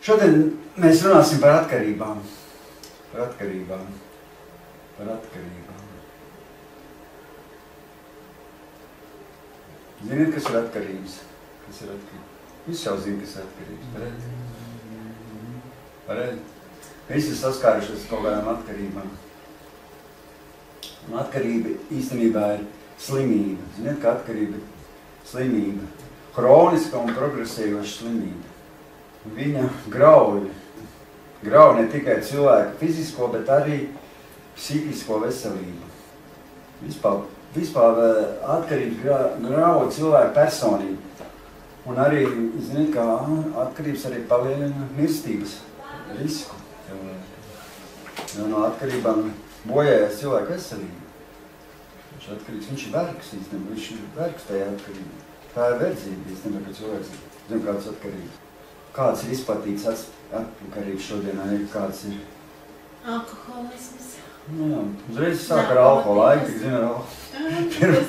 Šodien mēs runāsim par atkarībām. Par atkarībām. Par atkarībām. Ziniet, kas ir atkarības? Kas ir atkarības? Visi jau zina, kas ir atkarības. Pareizi? Pareizi? Visi ir saskārušies kaut kādām atkarībām. Un atkarība īstenībā ir slimība. Ziniet, ka atkarība ir slimība. Hroniska un progresīvoša slimība. Viņa grauj ne tikai cilvēku fizisko, bet arī psihisko veselību. Vispār atkarības grauj cilvēku personību. Un arī, ziniet, kā atkarības arī palielina mirstības risku. Jo no atkarībām bojājas cilvēku veselību. Viņš atkarīgs, viņš ir vergs īstenībā, viņš ir vergs tajā atkarībā. Tā ir verdzība īstenībā, ka cilvēks zina, kāds atkarības. Kāds ir izplatīts atkarības šodienā, kāds ir? Alkoholisms. Jā, uzreiz sāk ar alkoholu, laika, tik zina ar alkoholu.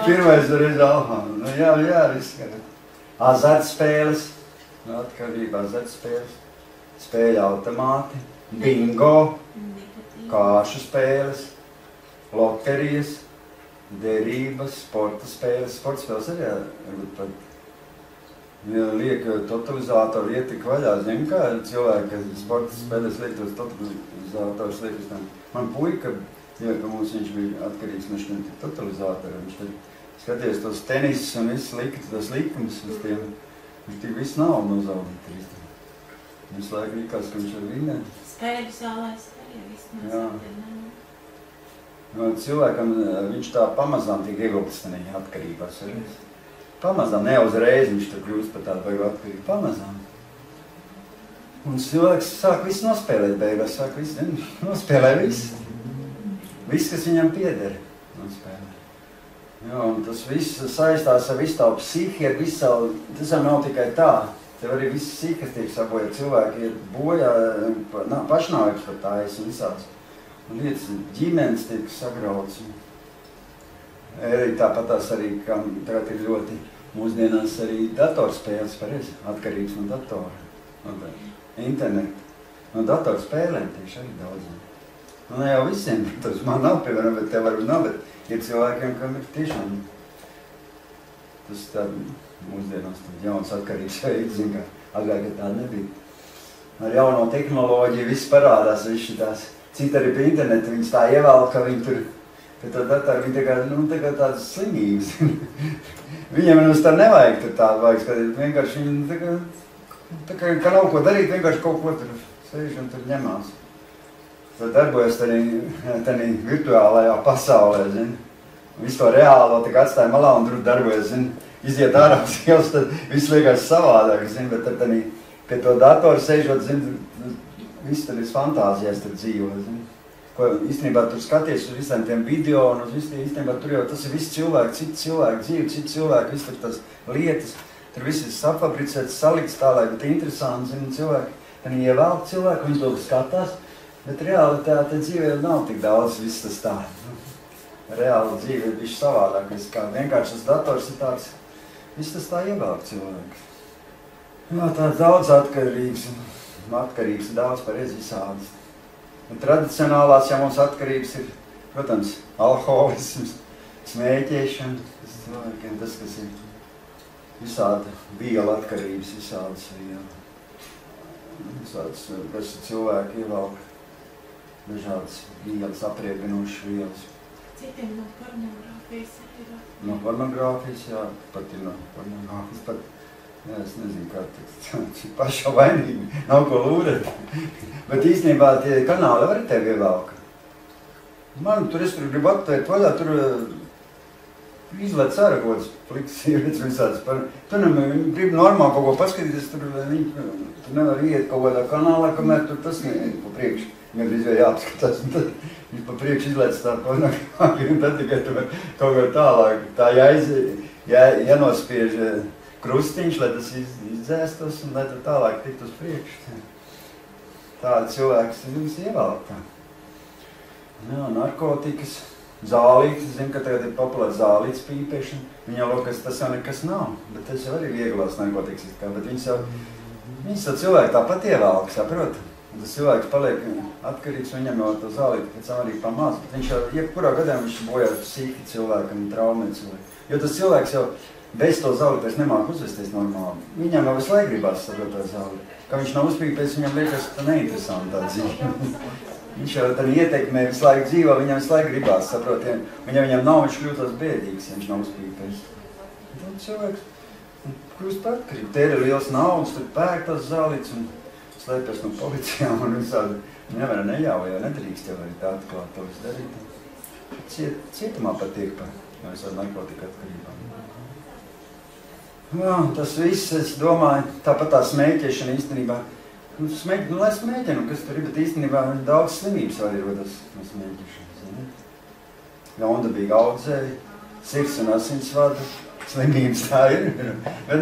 Pirmais uzreiz alkoholu. Nu, jā, riskēt. Azartspēles, atkarība azartspēles, spēļu automāti, bingo, kāšu spēles, loterijas, derības, sporta spēles. Sporta spēles arī varbūt pat liek totalizātoru ietika vaļā. Zinu, kā cilvēki, kas sporta spēlēs liek tos totalizātorus liek uz tam. Man puika, ka mums viņš bija atkarīgs no šiem totalizātoriem. Viņš tad skaties tos tenisus un viss lika tos likumus uz tiem. Viņš tik visu naudu nozaudīt. Visu laiku likās, ka viņš var vinēt. Spēļu zālēs arī viss nozaudīt. Cilvēkam viņš tā pamazām tiek ievilkts atkarībās. Pamazām, ne uzreiz viņš tur kļūst par tādu baigu atkarību. Pamazām. Un cilvēks sāk visu nospēlēt beigās, sāk visu, nospēlē visu. Viss, kas viņam pieder, nospēlē. Jā, un tas viss saistās ar visu tavu psihi, ar visu savu, tas jau nav tikai tā. Tev arī viss psikas tiek sabojāt, cilvēki ir bojā, pašnāvības par tājas un visās. Un lietas, ģimenes tiek sagrauts. Tāpatās arī, ka tagad ir ļoti mūsdienās arī datorspēles, pareizi, atkarības no datora, no interneta, no datorspēlēm tieši arī daudziem. Nu, ne jau visiem, tas man nav, piemēram, bet tev varbūt nav, bet ir cilvēkiem, kam ir tiešām tas tāda mūsdienās jauns atkarības veids, zin, kā agrāk, ka tāda nebija. Ar jauno tehnoloģiju viss parādās, viss tās, citi arī pie interneta, viņas tā ievēl, ka viņi tur tad viņi tā kā tādas slimības. Viņiem tā nevajag tur tādu vajag skatīt, vienkārši viņi tā kā nav ko darīt, vienkārši kaut ko tur sēž un tur ņemās. Tad darbojas tādā virtuālajā pasaulē, zini. Visu to reālo tā kā atstāja malā un tur darbojas, zini. Iziet ārā uz ielas, tad viss liekas savādāk, zini, bet tad pie to datoru sēžot, zini, viss tad ir fantāzijās tur dzīvo, zini. Ko īstenībā tur skaties uz visiem tiem video un uz visiem, īstenībā tur jau tas ir viss cilvēki, citi cilvēki dzīvi, citi cilvēki, viss tur tas lietas, tur viss ir safabricēts, salikts tā, lai būtu interesanti, zini, cilvēki, tad ievēlk cilvēki, viņi to skatās, bet reāli tā dzīve nav tik daudz, viss tas tā. Reāli dzīve ir bišķi savādāk, kā vienkārši tas dators ir tāds, viss tas tā ievēlk cilvēks. Jā, tā daudz atkarības ir daudz pareizi visādas. Tradicionālās, ja mums atkarības ir, protams, alkoholisms, smēķēšana, tas cilvēkiem, tas, kas ir visādi viela atkarības, visādas kas cilvēki ievelk dažādas vielas, apriebinošas vielas. Citiem no pornogrāfijas ir. No pornogrāfijas, jā, pat ir no pornogrāfijas, pat. Jā, es nezinu, kā tas pašā vainīgi, nav ko lūrēt. Bet īstenībā tie kanāli arī tevi ievelka. Man tur es gribu atvērt vaļā, tur izlēc ārā kaut kāds pliks sievietes visādas. Tur grib normāli kaut ko paskatīties, tur nevar iet kaut kādā kanālā, kamēr tur tas pa priekšu. Gandrīz vai jāapskatās, un tad viņš pa priekšu izlēc tā pornogrāfija, un tad tikai tur kaut kā tālāk. Tā jānospiež krustiņš, lai tas izdzēstos un lai tālāk tikt uz priekšu. Tāda cilvēks ir ievēlta. Jā, narkotikas, zālītes, es zinu, ka tagad ir populārs zālītes pīpēšana. Viņam lokas tas jau nekas nav, bet tas jau arī vieglās narkotikas, bet viņas jau Viņas to cilvēku tāpat ievēlk, saprot? Un tas cilvēks paliek atkarīgs, viņam jau to zālīti pēc tam arī pamāc, bet viņš jau, jebkurā gadā viņš bojā psihi cilvēkam, traumē cilvēku. Jo tas cilvēks jau bez to zālīti vairs nemāk uzvesties normāli. Viņam jau visu laiku gribās saprot tā zālīti. Kā viņš nav uzspīgi, pēc viņam liekas, ka neinteresanti tā dzīve. Viņš jau tad ietekmē visu laiku dzīvo, viņam visu laiku gribās, saprot, ja viņam nav, viņš kļūtos bēdīgs, ja viņš nav uzspīgi pēc. Tad cilvēks kļūst par atkarību. Te ir liels naudas, tad pērk tās zālītes un slēpjas no policijām un visādi. Nevar neļauj, jo nedrīkst jau arī tā atklāt to visu darīt. Cietumā patiek par visādi narkotika atkarībām. Jā, tas viss, es domāju, tāpat tā smēķēšana īstenībā. Lai smēķinu, kas tur ir, bet īstenībā daudz slimības arī rodas no smēķēšanas. Ļaundabīgi audzēji, sirds un asinsvadu slimības tā ir. Bet,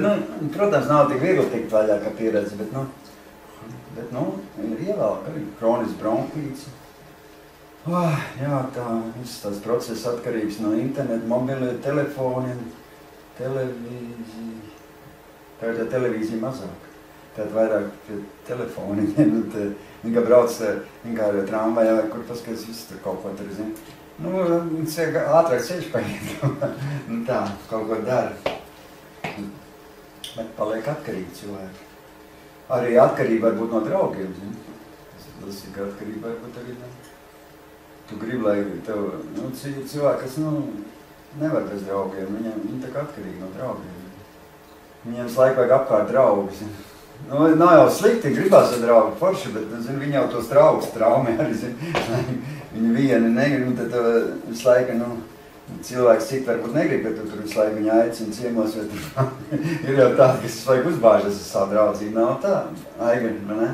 protams, nav tik viegli tikt vaļā, kā pieredze, bet, ir ievēlk arī kronisks bronhīts. Jā, tā, viss tās process atkarības no interneta, mobilie telefoniem, televīzija. Tā ir televīzija mazāk. Tātad vairāk pie telefoniem. Viņa brauc vienkārši tramvajā, vai kur paskatās visu tur kaut ko tur, zin. Ātrāk ceļš paiet. Tā, kaut ko dara. Bet paliek atkarīgi cilvēki. Arī atkarība var būt no draugiem, zin. Tas ir, ka atkarība var būt arī, tu gribi, lai tev, cilvēki, kas, nevar bez draugiem, viņi tā kā atkarīgi no draugiem. Viņiem visu laiku vajag apkārt draugus. Nav jau slikti, gribās ar draugu forši, bet, viņi jau tos draugus traumē arī, viņi vieni negrib, tad visu laiku, cilvēks cik varbūt negrib, bet tu tur visu laiku viņi aicina ciemos, ir jau tādi, kas visu laiku uzbāžas ar savu draudzību, nav tā, Aigari, ne?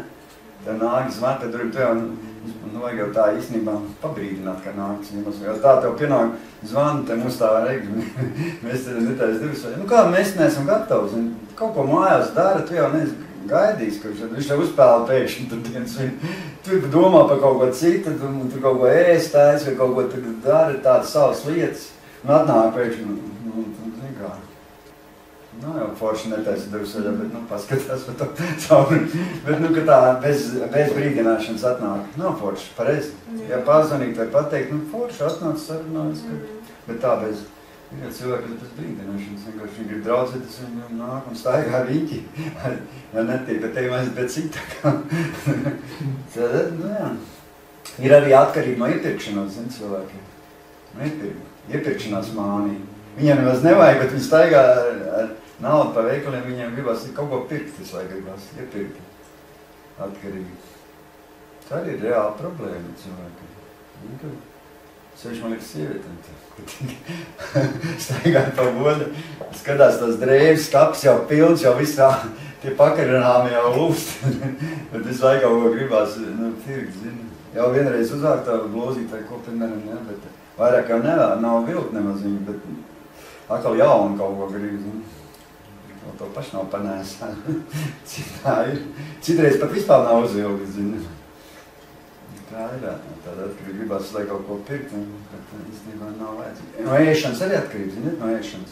Tev nāk zvan, tad tur jau, vajag jau tā īstenībā pabrīdināt, ka nāks ciemos, jo tā tev pienāk zvanu, te mums tā vajag, mēs te netais divas, kā mēs neesam gatavi, kaut ko mājās dara, tu jau neesi gaidījis, ka viņš jau uzpēla pēkšņi, tur domā par kaut ko citu, tur kaut ko ēstājas, vai kaut ko tur dara, tādas savas lietas, un atnāk pēkšņi, kā, nav jau forši netaisa dursaļā, bet, paskatās par to cauri, bet, ka tā bez brīdināšanas atnāk, nav forši, pareizi, ja pazvanīt vai pateikt, forši atnāc sarunājas, bet tā bez, ir cilvēki, kas bez brīdināšanas, vienkārši viņi grib draudzēties, viņi nāk un staigā rīķi, ja netiek, bet tevi mēs bet cik tā kā, tad, jā, ir arī atkarība no iepirkšanās, cilvēki, iepirkšanās mānija, viņiem nemaz nevajag, bet viņi staigā ar naudu pa veikaliem, viņiem gribās kaut ko pirkt, vai gribās iepirkt atkarīgi. Tā arī ir reāla problēma cilvēkiem. Sevišķi man liekas sievietēm, staigāt pa boļu, skatās tās drēbes, kaps jau pilds, jau visā, tie pakarināmi jau lūst, bet visu laiku kaut ko gribās, pirkt, zini. Jau vienreiz uzvāk tā blūzīt vai ko, piemēram, ja, bet vairāk jau nav vilkt nemaz viņu, bet atkal jaunu kaut ko grib, zini. To paši nav panēsā. Tā ir. Citreiz pat vispār nav uzvilgi, zini. Tā ir, tāda atkarība gribās lai kaut ko pirkt, bet īstenībā nav vajadzīgi. No ēšanas arī atkarība, zini, no ēšanas.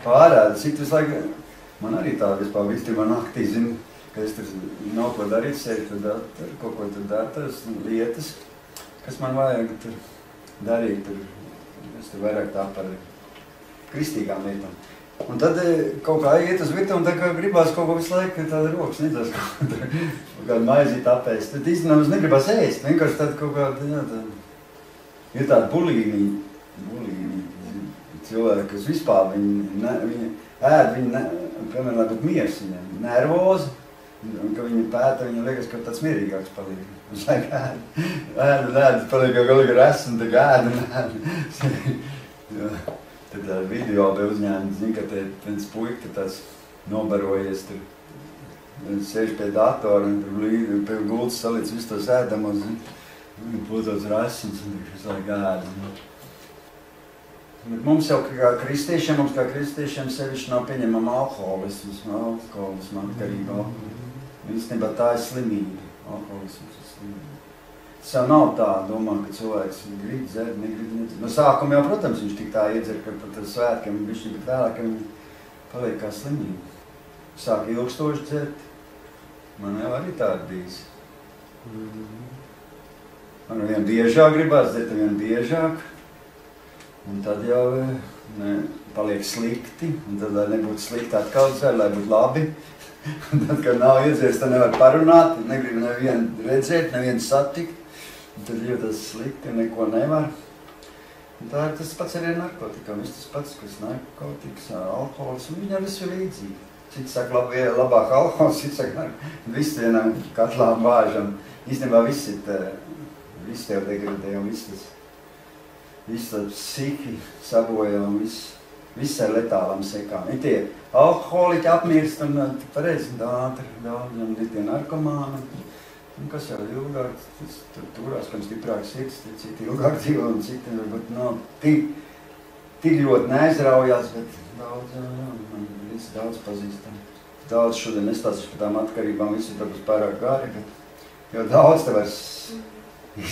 Pārēda, cik visu laiku, man arī tā vispār īstenībā naktī, zini, ka es tur nav ko darīt, sevi tur kaut ko tur dara, tas lietas, kas man vajag tur darīt, es tur vairāk tā par kristīgām lietām. Un tad kaut kā iet uz virtuvi, un tā kā gribās kaut ko visu laiku, tāda rokas nedzās kaut kādu maizīt apēst. Tad īstenībā mums negribās ēst, vienkārši tāda kaut kāda, jā, ir tāda bulīmija cilvēki, kas vispār viņi ēd, piemēram, lai būtu miers viņiem, nervozi, un ka viņi pēta, viņiem liekas, ka tāds mierīgāks paliek. Viņš laik ēd, paliek jau galīgi ar esmu, tā kā ēd un ēd. Tad video bija uzņēmums, zin, ka viens puika tāds nobarojies tur, sēž pie datora un tur pie gultas salīdz visu tos ēdamos, zin, plūtos ar esums un visu laiku ēd. Bet mums jau kā kristiešiem, sevišķi nav pieņemama alkoholisms, atkarība. Īstenībā tā ir slimība, alkoholisms ir slimība. Tas jau nav tā, domā, ka cilvēks grib dzert, negrib nedzert. No sākuma jau, protams, viņš tik tā iedzer, ka pat ar svētkiem bišķi, bet vēlāk, ka viņi paliek kā slimība. sāk ilgstoši dzert. Man jau arī tāda bijis. Man vien biežāk gribās dzert, vien biežāk. Un tad jau paliek slikti. Un tad, lai nebūtu slikti, atkal dzer, lai būtu labi. Un tad, kad nav iedzērs, tad nevar parunāt. Negribu nevienu redzēt, nevienu satikt. Un tad jūtas slikti, neko nevar. Un tā ir tas pats arī narkotikam. Viss tas pats, kas narkotikas, alkohols. Un viņam viss ir līdzīgi. Citi saka, labāk alkohols, citi saka, viss vienam katlām vāžam. Īstenībā viss tev degradē un viss tas psihi sabojā un viss ar letālām sekām. Ir tie alkoholiķi apmirst un pareizi ātri, un ir tie narkomāni. Un kas jau ilgāk, tas turās, kam stiprāk sirds, citi ilgāk dzīvo un citi varbūt nav tik ļoti neaizraujās, bet man visi daudz pazīstam. Daudz šodien nestāstīšu par tām atkarībām, visi ir pārāk gari, bet jau daudz te vairs,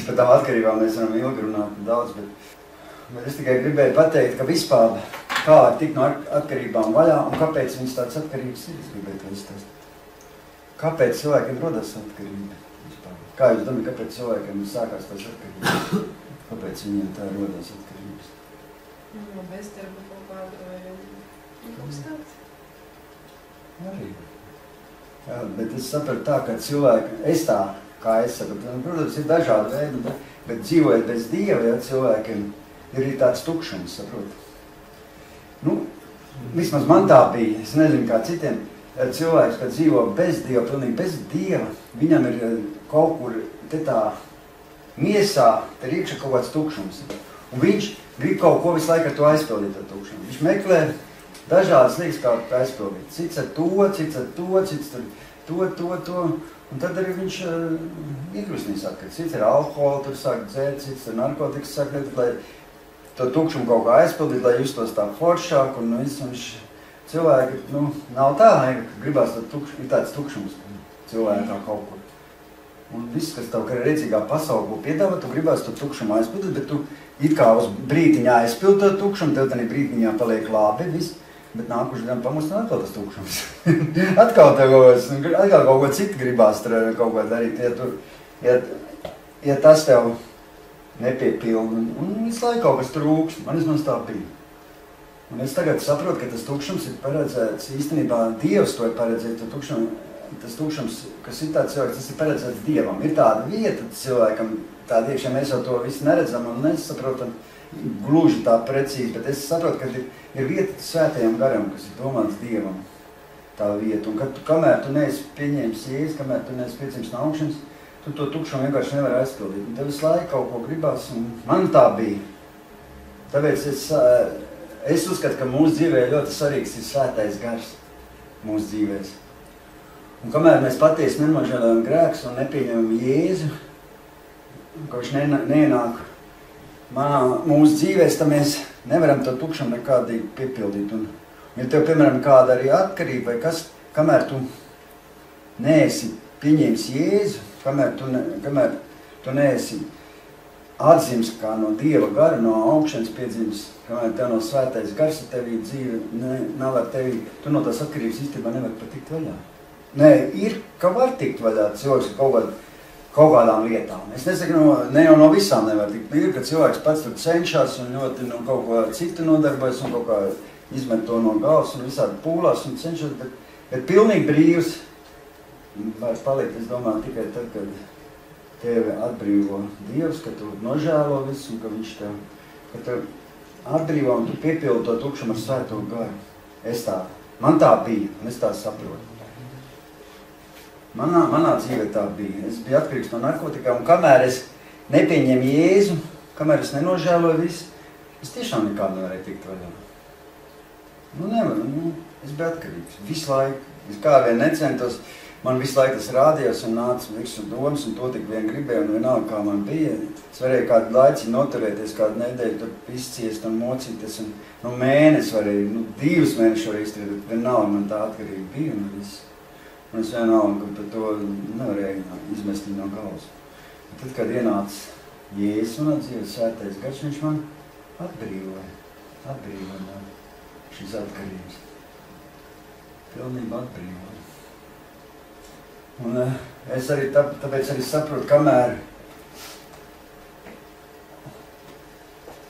par tām atkarībām mēs varam ilgi runāt daudz, bet es tikai gribēju pateikt, ka vispār kā var tikt no atkarībām vaļā un kāpēc viņas tādas atkarības ir, es gribēju to izstāstīt. Kāpēc cilvēkiem rodas atkarība? Kā jūs domājat, kāpēc cilvēkiem sākās tās atkarības? Kāpēc viņiem tā rodas atkarības? No bezdarba kaut kāda vai kaut arī. Jā, bet es sapratu tā, ka cilvēki, es tā, kā es sapratu, protams, ir dažādi veidi, bet dzīvojot bez Dieva, ja cilvēkiem ir tāds tukšums, saprot. Nu, vismaz man tā bija, es nezinu kā citiem, cilvēks, kad dzīvo bez Dieva, pilnīgi bez Dieva, viņam ir kaut kur te tā miesā, te ir iekšā kaut kāds tukšums. Un viņš grib kaut ko visu laiku ar to aizpildīt ar tukšumu. Viņš meklē dažādas lietas, kā aizpildīt. Cits ar to, cits ar to, cits ar to. Un tad arī viņš iegrusnīs atkarīt. Cits ar alkoholu, tur sāk dzēt, cits ar narkotikas sāk lietot, lai to tukšumu kaut kā aizpildīt, lai justos tā foršāk. Un viņš cilvēki, nav tā, ka gribās ir tāds tukšums cilvēkā kaut kur. Un viss, kas tev redzīgā pasaulē piedāvā, tu gribās to tukšumu aizpildīt, bet tu it kā uz brītiņā aizpild to tukšumu, tev tādā brītiņā paliek labi, viss, bet nākuši gan pamust un atkal tas tukšums. atkal kaut ko citu gribās kaut ko darīt, ja tas tev nepiepilda. Un visu laiku kaut kas trūks, man vismaz tā bija. Un es tagad saprotu, ka tas tukšums ir paredzēts, īstenībā Dievs to ir paredzēts, tas tukšums, kas ir tāds cilvēks, tas ir paredzēts Dievam. Ir tāda vieta cilvēkam, tāda iekšā mēs jau to visu neredzam un nesaprotam gluži tā precīzi, bet es saprotu, ka ir vieta svētajam garam, kas ir domāts Dievam, tā vieta. Un kamēr tu neesi pieņēmis Jēzus, kamēr tu neesi piedzimts no augšanas, tu to tukšumu vienkārši nevar aizpildīt. Un tev visu laiku kaut ko gribās, un man tā bija. Tāpēc es uzskatu, ka mūsu dzīvē ļoti svarīgs ir svētais gars mūsu dzīvēs. Un kamēr mēs patiesi nenožēlojam grēkus un nepieņemam Jēzu, ka viņš neienāk mūsu dzīvēs, tad mēs nevaram to tukšumu nekādīgi piepildīt. Un ja tev, piemēram, kāda arī atkarība vai kas, kamēr tu neesi pieņēmis Jēzu, kamēr tu neesi atzīmes kā no Dieva gara, no augšanas piedzimis, kamēr tev no svētais gars ar tevī dzīve nav ar tevī, tu no tās atkarības īstenībā nevar patikt vaļā. Nē, ir, ka var tikt vaļā cilvēks kaut kādām lietām. Es nesaku, ne jau no visām nevar tikt. Ir, ka cilvēks pats tur cenšas un ļoti kaut ko citu nodarbojas un kaut kā izmet to no galvas un visādi pūlās un cenšas, bet pilnīgi brīvs var palikt, es domāju, tikai tad, kad tevi atbrīvo Dievs, ka tu nožēlo visu un ka viņš tev atbrīvo un tu piepildi to tukšumu ar svēto garu. Man tā bija un es tā saprotu. Manā dzīvē tā bija. Es biju atkarīgs no narkotikām, un kamēr es nepieņemu Jēzu, kamēr es nenožēloju visu, es tiešām nekādu nevarēju tikt vaļā. Nevaru, es biju atkarīgs visu laiku. Es kā vien necentos, man visu laiku tas rādījās un nāca visu domas, un to tik vien gribēju, un vienalga kā man bija. Es varēju kādu laiciņu noturēties, kādu nedēļu tur izciest un mocīties, un mēnesi varēju, 2 mēnešus varēju izturēt, vienalga man tā atkarība bija un viss. Un es vienalga, ka to nevarēju izmest no galvas. Un tad, kad ienāca Jēzus un atdzīvot svētais gars, viņš man atbrīvoja no šīs atkarības. Pilnībā atbrīvo. Un es arī tāpēc arī saprotu, kamēr...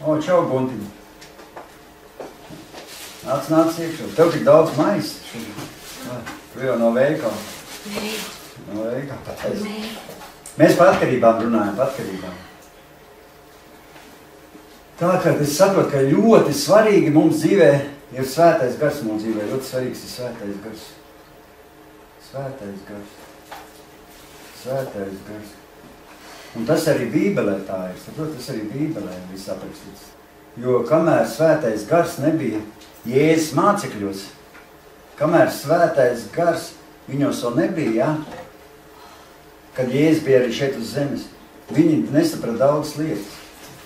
Čau, Guntiņ! Nāc iekšā. Tev tik daudz mais. Tu jau no veikala. No veikala. Mēs par atkarībām runājam, par atkarībām. Tā kā es saprotu, ka ļoti svarīgi mums dzīvē ir svētais gars mums dzīvē. Ļoti svarīgs ir svētais gars. Svētais gars. Svētais gars. Un tas arī Bībelē tā ir. Saprot, tas arī Bībelē viss aprakstīts. Jo kamēr svētais gars nebija Jēzus mācekļos, kamēr svētais gars viņos vēl nebija, ja? Kad Jēzus bija arī šeit uz zemes, viņi nesaprata daudz lietas.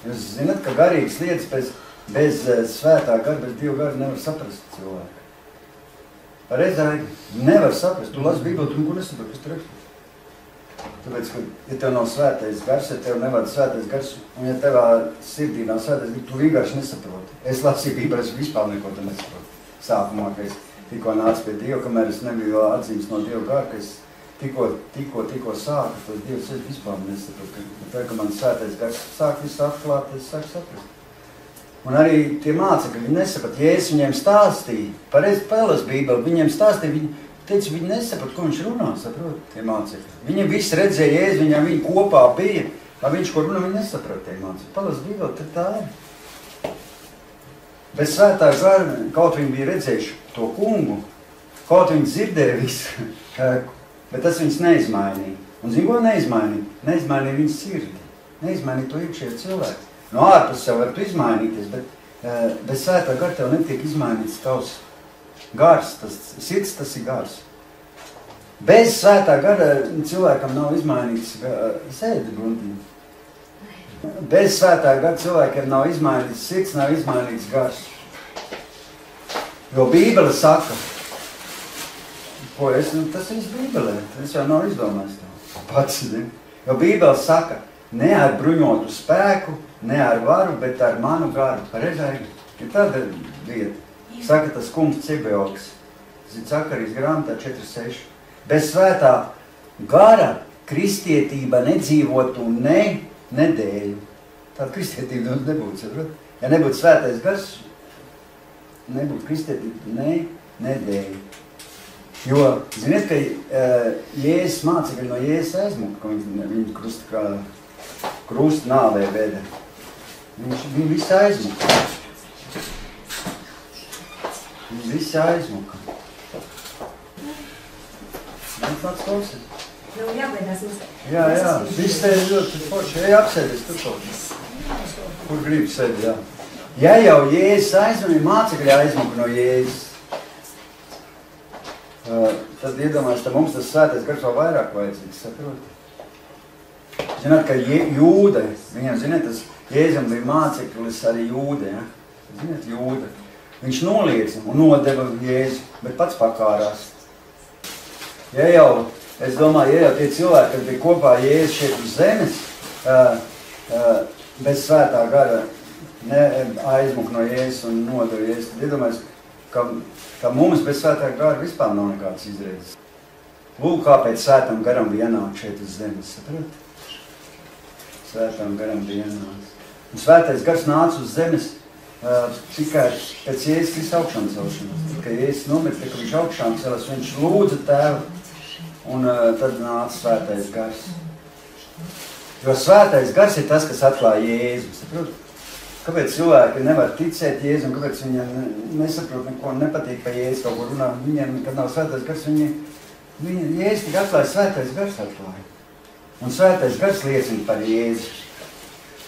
Jūs zināt, ka garīgas lietas bez svētā gara, bez Dieva gara nevar saprast cilvēku. Pareizāk nevar saprast. Tu lasi Bībeli, tu neko nesaprati, kas tur rakstīts. Tāpēc, ka, ja tev nav svētais gars, ja tev nevada svētais gars, un ja tevā sirdī nav svētais gars, tu vienkārši nesaproti. Es lasīju Bībeli, es vispār neko te nesaprotu. Sākumā, ka es tikko nācu pie Dieva, kamēr es nebiju vēl atzīmes no Dieva gara, ka es tikko sāku, tos Dievs es vispār nesaprotu. Tā, ka man svētais gars sāk visu atklāt, es sāku saprast. Un arī tie mācekļi, viņi nesaprata. Jēzus viņiem stāstīja, pareizi palas Bībeli, viņiem stāstīja, viņi nesaprata, ko viņš runā, saprot, tie mācekļi. Viņi visi redzēja Jēzu, viņi kopā bija, lai viņš ko runā, viņi nesaprata tie mācekļi. Palas Bībeli, tad tā ir. Bez svētā gara, kaut viņi bija redzējuši to kungu, kaut viņi dzirdēja visu, bet tas viņus neizmainīja. Un zin, ko neizmainīja? Neizmainīja viņas sirdi, neizmainīja to iekšējo cilvēku. No ārpus jau var tu izmainīties, bet bez svētā gara tev netiek izmainīts tavs gars, sirds tas ir gars. Bez svētā gara cilvēkam nav izmainīts sēdi Guntiņa. Bez svētā gara cilvēkiem nav izmainīts sirds, nav izmainīts gars. Jo Bībele saka, tas ir Bībelē, es jau nav izdomājis to pats. Jo Bībele saka, ne ar bruņotu spēku, ne ar varu, bet ar manu garu. Pareizāk, ir tāda vieta. Saka tas kungs Cibeoks, Zakarijas grāmatā 4.6. Bez svētā gara kristietība nedzīvotu nedēļu. Tāda kristietība nebūtu, saprot? Ja nebūtu svētais gars, nebūtu kristietība nedēļu. Jo, ziniet, ka Jēzus mācekļi no Jēzus aizmuka, ka viņi krusta nāvē veda. Viņi visi aizmuka. Viņi visi aizmuka. Nāc klausies. Jābaidās mums. Jā, viss te ir ļoti forši. Ej apsēdies, tu kaut. Kur gribi sēdi, jā. Ja jau Jēzus aizmuka, mācekļi aizmuka no Jēzus, tad iedomājas, ka mums tas svētais gars vēl vairāk vajadzīgs, saprot? Zināt, ka jūde, viņam, ziniet, tas Jēzum bija māceklis arī jūde, ja? Ziniet, jūde. Viņš noliedza un nodeva Jēzu, bet pats pakārās. Ja jau, es domāju, ja jau tie cilvēki, kas bija kopā Jēzus šeit uz zemes, bez svētā gara aizmuka no Jēzus un nodeva Jēzus, tad iedomājas, ka mums bez svētā gara vispār nav nekādas izredzes. Lūk, kāpēc svētam garam bija jānāk šeit uz zemes, saprot? Svētam garam bija jānāk. Un svētais gars nāca uz zemes tikai pēc Jēzus Kristus augšām celšanas. Kad Jēzus nomira, ka viņš augšām celās, viņš lūdza Tēvu, un tad nāca svētais gars. Jo svētais gars ir tas, kas atklāja Jēzu, saprot? Kāpēc cilvēki nevar ticēt Jēzu, un kāpēc viņiem nesaprot neko, nepatīk pa Jēzu kaut ko runā, viņiem, kad nav svētais gars, Jēzus tik atklāja, svētais gars atklāja. Un svētais gars liecina par Jēzu.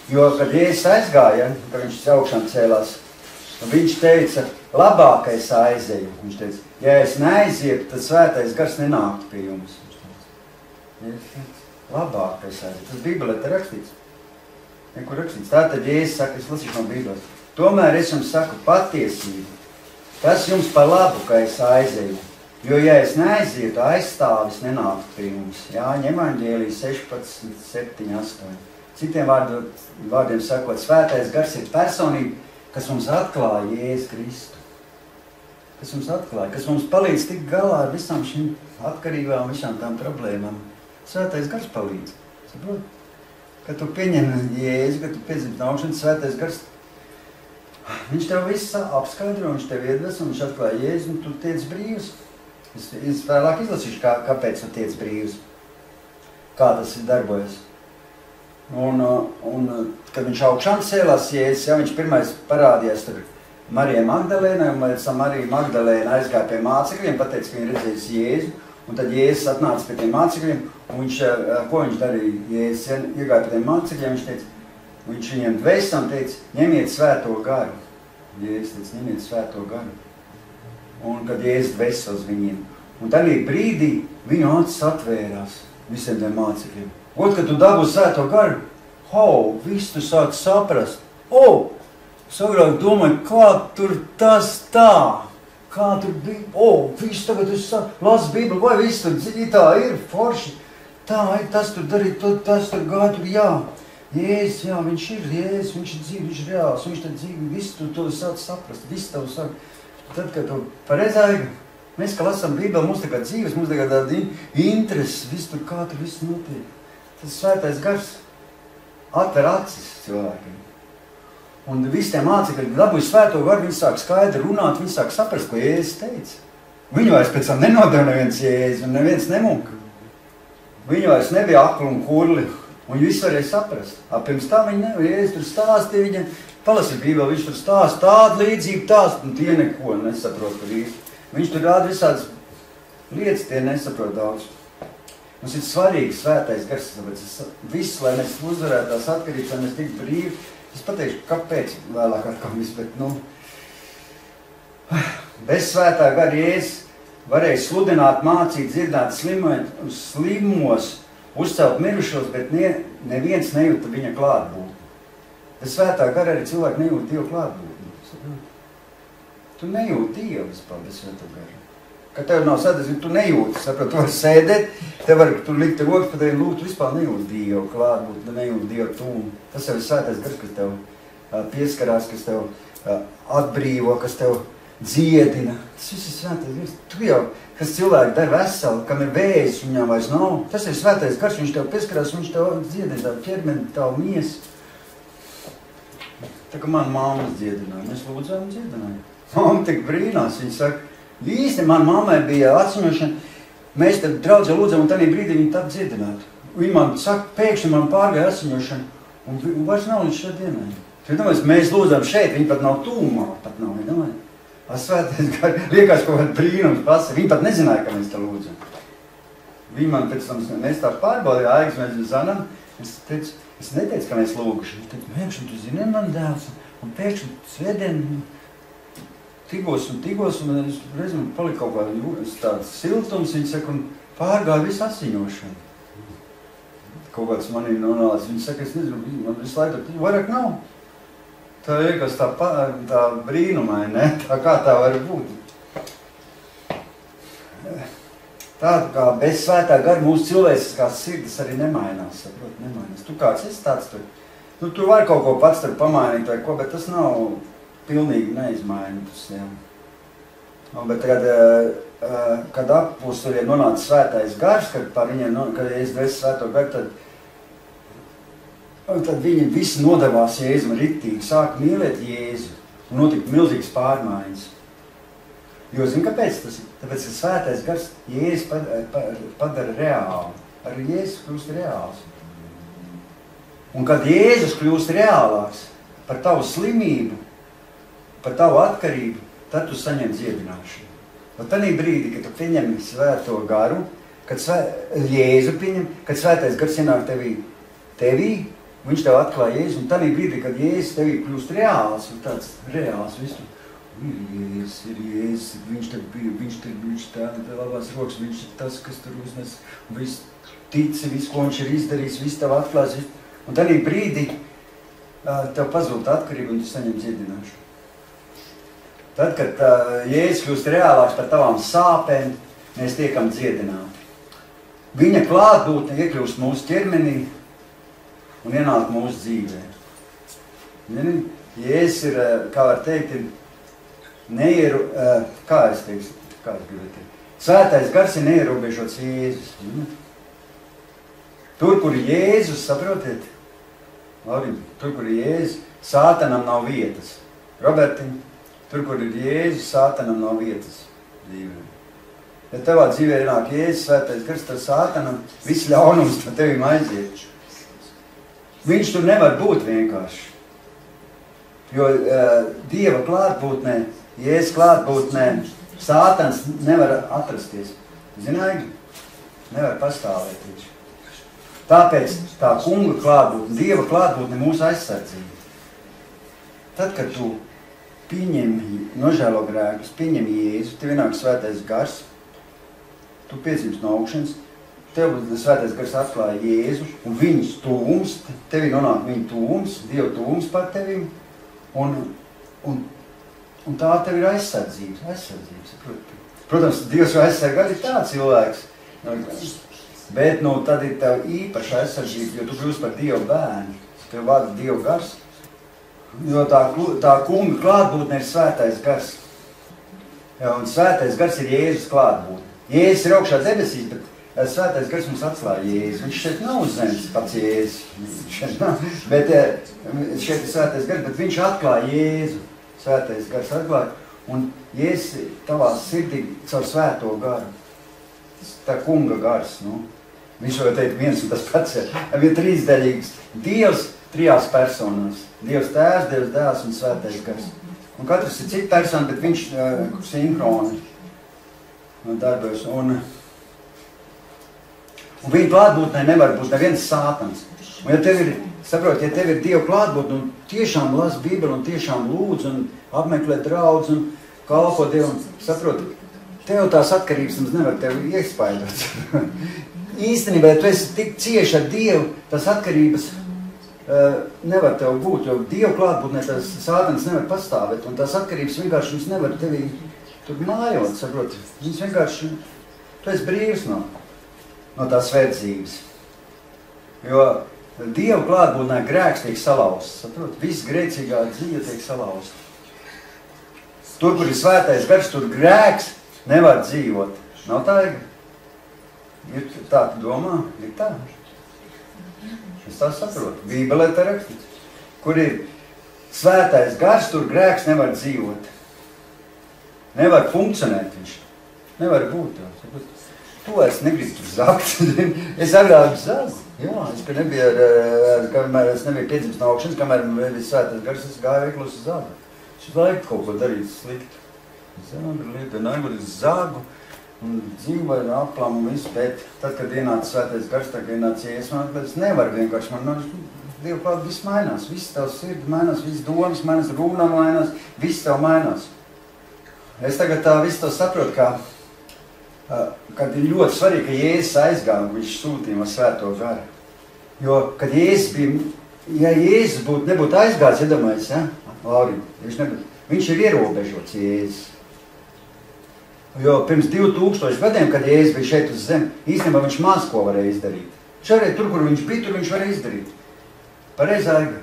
Jo, kad Jēzus aizgāja, kad viņš augšām cēlās, viņš teica, labākais aizeju. Viņš teica, ja es neaizietu, tad svētais gars nenāktu pie jums. Labākais aizeju. Tas Bībelē te rakstīts. Nekur rakstīts. Tātad Jēzus saka, es lasīšu no Bībeles. Tomēr es jums saku patiesību. Tas jums par labu, ka es aizeju. Jo, ja es neaizietu, aizstāvis nenāktu pie jums. Jāņa evaņģēlija 16, 7, 8. Citiem vārdiem sakot, svētais gars ir personība, kas mums atklāja Jēzu Kristu. kas mums atklāja, kas mums palīdz tikt galā ar visām šīm atkarībām, visām tām problēmām. Svētais gars palīdz. Saprot? Kad tu pieņem Jēzu, kad tu piedzimst no augšas, Svētais gars, viņš tev viss apskaidro, viņš tev iedvesmo, viņš atklāja Jēzu, un tu tiec brīvs. Es vēlāk izlasīšu, kāpēc tu tiec brīvs. Kā tas ir darbojas. Un kad viņš augšām cēlās Jēzus, viņš pirmais parādījās tur Marijai Magdalēnai, un pēc tam Marija Magdalēna aizgāja pie mācekļiem, pateica, ka viņa redzējis Jēzu, un tad Jēzus atnāca pie tiem mācekļiem, un ko viņš darīja? Jēzus iegāja pie tiem mācekļiem, viņš viņiem dvēsam teica, ņemiet svēto garu. Jēzus teica, ņemiet svēto garu. Un kad Jēzus dvēsa uz viņiem. Un tādā brīdī viņu acis atvērās visiem tiem mācekļiem. Kad tu dabūsi svēto garu, viss tu sāc saprast. Sagrāk domāju, kā tur tas tā, kā tur bija, viss tagad es lasu Bībeli, vai viss tur tā ir forši, tā ir, tas tur darīja, tas tur gāja, tur jā. Jēzus, jā, viņš ir Jēzus, viņš ir dzīvi, viņš ir reāls, viņš tad dzīvi, viss tu to sāc saprast, viss tev sāk. Tad, kad tu paredzēji, mēs, ka lasām Bībeli, mums tā kā dzīves, mums tā kā tāda interesi, viss tur kā tur viss notiek. Tas svētais gars atver acis cilvēkiem. Un visi tie mācekļi dabūja svēto garu, viņi sāk skaidri runāt, viņi sāk saprast, ko Jēzus teica. Viņu vairs pēc tam nenodeva neviens Jēzus, un neviens nemuka. Viņu vairs nebija akli un kurli, un viss varēja saprast. Pirms tā viņi nevar, Jēzus tur stāstīja viņam, palasīja Bībeli, viņš tur stāsta tādu līdzību tās, un tie neko nesaprot par īsti. Viņš tur rāda visādas lietas, tie nesaprot daudz. Mums ir svarīgi svētais gars, tāpēc viss, lai mēs uzvarētu tās atkarības, lai mēs tiktu brīvi. Es pateikšu, kāpēc vēlāk atkal viss, bet, bez svētā gara Jēzus varēja sludināt, mācīt, dzirdāt slimos, uzcelt mirušos, bet neviens nejūta viņa klātbūtni. Bez svētā gara arī cilvēki nejūt Dievu klātbūtni. Tu nejūti Dievu vispār bez svētā gara. Kad tev nav sadarbība, tu nejūti, saprot, tu vari sēdēt, tev var tur likt rokas, pat tevi lūgt, vispār nejūti Dievu klātbūtni, nejūti Dievu tūmu. Tas jau ir svētais gars, kas tev pieskarās, kas tev atbrīvo, kas tev dziedina. Tas viss ir svētais gars. Tu jau, kas cilvēki dara veseli, kam ir vēzis, viņām vairs nav. Tas ir svētais gars, viņš tev pieskarās, viņš tev dziedina tavu ķermeni, tavu miesu. Tā kā man mammas dziedināja, mēs lūdzām dziedināja. Mamma tik brīnās, viņa saka, īsti man mammai bija atziņošana, mēs tad draudzē lūdzam, un tādā brīdī viņa tap dziedināt. Viņa man saka, pēkšņi man pārgāja atziņošana, un vairs nav līdz šeit dienai. Tu domājies, mēs lūdzam šeit, viņa pat nav tūmā, pat nav, viņa domāja. Svētais gars, liekas kaut kāds brīnums pasa, viņa pat nezināja, ka mēs tā lūdzam. Viņa man pēc tam, mēs tā pārbaudīja, Aigas, mēs zanam, es neteicu, ka mēs lūguši. Viņa teica, pēkšņi, tu zini, man dēls, un pēkšņi svētdien tigos, un es reizim palika kaut kāds tāds siltums, viņa saka, un pārgāja visu asiņošanu. Kaut kāds manī nonāca, viņa saka, es nezinu, man visu laiku, vairāk nav. Tā liekas tā brīnumai, ne? Tā kā tā var būt. Tā kā bez svētā gara mūsu cilvēciskās sirdis arī nemainās, saprot, nemainās. Tu kāds esi tāds tur, tu vari kaut ko pats tur pamainīt vai ko, bet tas nav pilnīgi neizmainītas, jā. Bet kad apostuliem nonāca svētais gars, kad par viņiem, kad Jēzus dvēs svēto garu, tad viņi visi nodevās Jēzum riktīgi, sāka mīlēt Jēzu un notika milzīgas pārmaiņas. Jo, zini, kāpēc tas ir? Tāpēc, ka svētais gars Jēzus padara reāli. Arī Jēzus kļūst reāls. Un kad Jēzus kļūst reālāks par tavu slimību, par tavu atkarību, tad tu saņem dziedināšanu. Un tādā brīdī, kad tu pieņem svēto garu, kad Jēzu pieņem, kad svētais gars ienāk tevī, viņš tev atklāja Jēzu, un tādā brīdī, kad Jēzus tevī kļūst reāls, un tāds reāls visu, ir Jēzus, viņš tā labās rokas, viņš ir tas, kas tur uznes, un viss tici, viss, ko viņš ir izdarījis, viss tev atklās, un tādā brīdī tev pazūd atkarība, un tu saņem dziedināšanu. Tad, kad Jēzus kļūst reālāks par tavām sāpēm, mēs tiekam dziedināti. Viņa klātbūtne iekļūst mūsu ķermenī un ienāk mūsu dzīvē. Jēzus ir, kā var teikt, kā es teikšu, kā es gribu teikt? Svētais gars ir neierobežots Jēzus. Tur, kur ir Jēzus, saprotiet? Labi, tur, kur ir Jēzus, Sātanam nav vietas. Robertiņ, tur, kur ir Jēzus, Sātanam nav vietas dzīvē. Ja tevā dzīvē nāk Jēzus, Svētais gars, tad Sātanam viss ļaunums no tevim aiziet. Viņš tur nevar būt vienkārši. Jo Dieva klātbūtnē, Jēzus klātbūtnē, Sātans nevar atrasties. Zināji? Nevar pastāvēt viņš. Tāpēc tā kunga klātbūtne, Dieva klātbūtne mūsu aizsardzība. Tad, kad tu pieņem nožēlo grēkus, pieņem Jēzu, tev ienāk Svētais gars, tu piedzimst no augšanas, tev Svētais gars atklāja Jēzu, un viņas tuvums, tevi nonāk viņa tuvums, Dieva tuvums par tevim, un tā tev ir aizsardzības. Protams, Dievs aizsargā arī tā cilvēks, bet tad ir tev īpaša aizsardzība, jo tu kļūsi par Dieva bērnu, tev vada Dieva gars, jo tā kunga klātbūtne ir Svētais gars. Ja, un Svētais gars ir Jēzus klātbūtne. Jēzus ir augšā debesīs, bet Svētais gars mums atklāja Jēzu. Viņš šeit nav uz zemes pats Jēzus, bet šeit ir Svētais gars, bet viņš atklāja Jēzu. Svētais gars atklāja, un Jēzus tavā sirdī caur svēto garu. Tā kunga gars, Viņš var teikt viens un tas pats ir trīsdaļīgs. Dievs trijās personās. Dievs Tēvs, Dievs Dēls un Svētais gars. Un katrs ir cita persona, bet viņš sinhroni darbojas. Un viņa klātbūtnē nevar būt neviens Sātans. Un ja tev ir Dieva klātbūtne un tiešām las Bībeli un tiešām lūdz un apmeklē draudz un kalpo Dievam, saproti, tev tās atkarības nevar tevi iespaidot. Īstenībā, ja tu esi tik cieši ar Dievu, tās atkarības nevar tev būt, jo Dieva klātbūtnē tas Sātans nevar pastāvēt, un tās atkarības vienkārši viņš nevar tevi tur mājot, saproti. Viņš vienkārši, tu esi brīvs no tās verdzības. Jo Dieva klātbūtnē grēks tiek salauzts, saproti. Viss grēcīgā dzīve tiek salauzta. Tur, kur ir Svētais gars, tur grēks nevar dzīvot. Nav tā, ir tā, tu domā? Ir tā. Es tā saprotu. Bībelē tā rakstīts. Kur ir Svētais gars, tur grēks nevar dzīvot. Nevar funkcionēt viņš. Nevar būt. Tu vairs negribu tur zakt. Es agrāk zagu. Jā, kamēr es nebiju piedzimts no augšanas, kamēr bija Svētais gars, es gāju veiklos uz zagu. Es laiku kaut ko darīt sliktu. Zagu un dzīvoju aplam un visu, bet tad, kad ienāca Svētais gars, tad, kad ienāca Jēzus, es nevaru vienkārši, Dieva klāt viss mainās, viss tev sirdi mainās, viss domas mainās, runa mainās, viss tev mainās. Es tagad tā visu to saprotu, kad ir ļoti svarīgi, ka Jēzus aizgāja, viņš sūtīja ar svēto garu. Jo, kad Jēzus bija, ja Jēzus nebūtu aizgājis, iedomājies, Lauri, viņš ir ierobežots Jēzus. Jo pirms 2000 gadiem, kad Jēzus bija šeit uz zemi, īstenībā viņš maz ko varēja izdarīt. Viņš varēja tur, kur viņš bija, tur viņš varēja izdarīt. Pareizi aigā.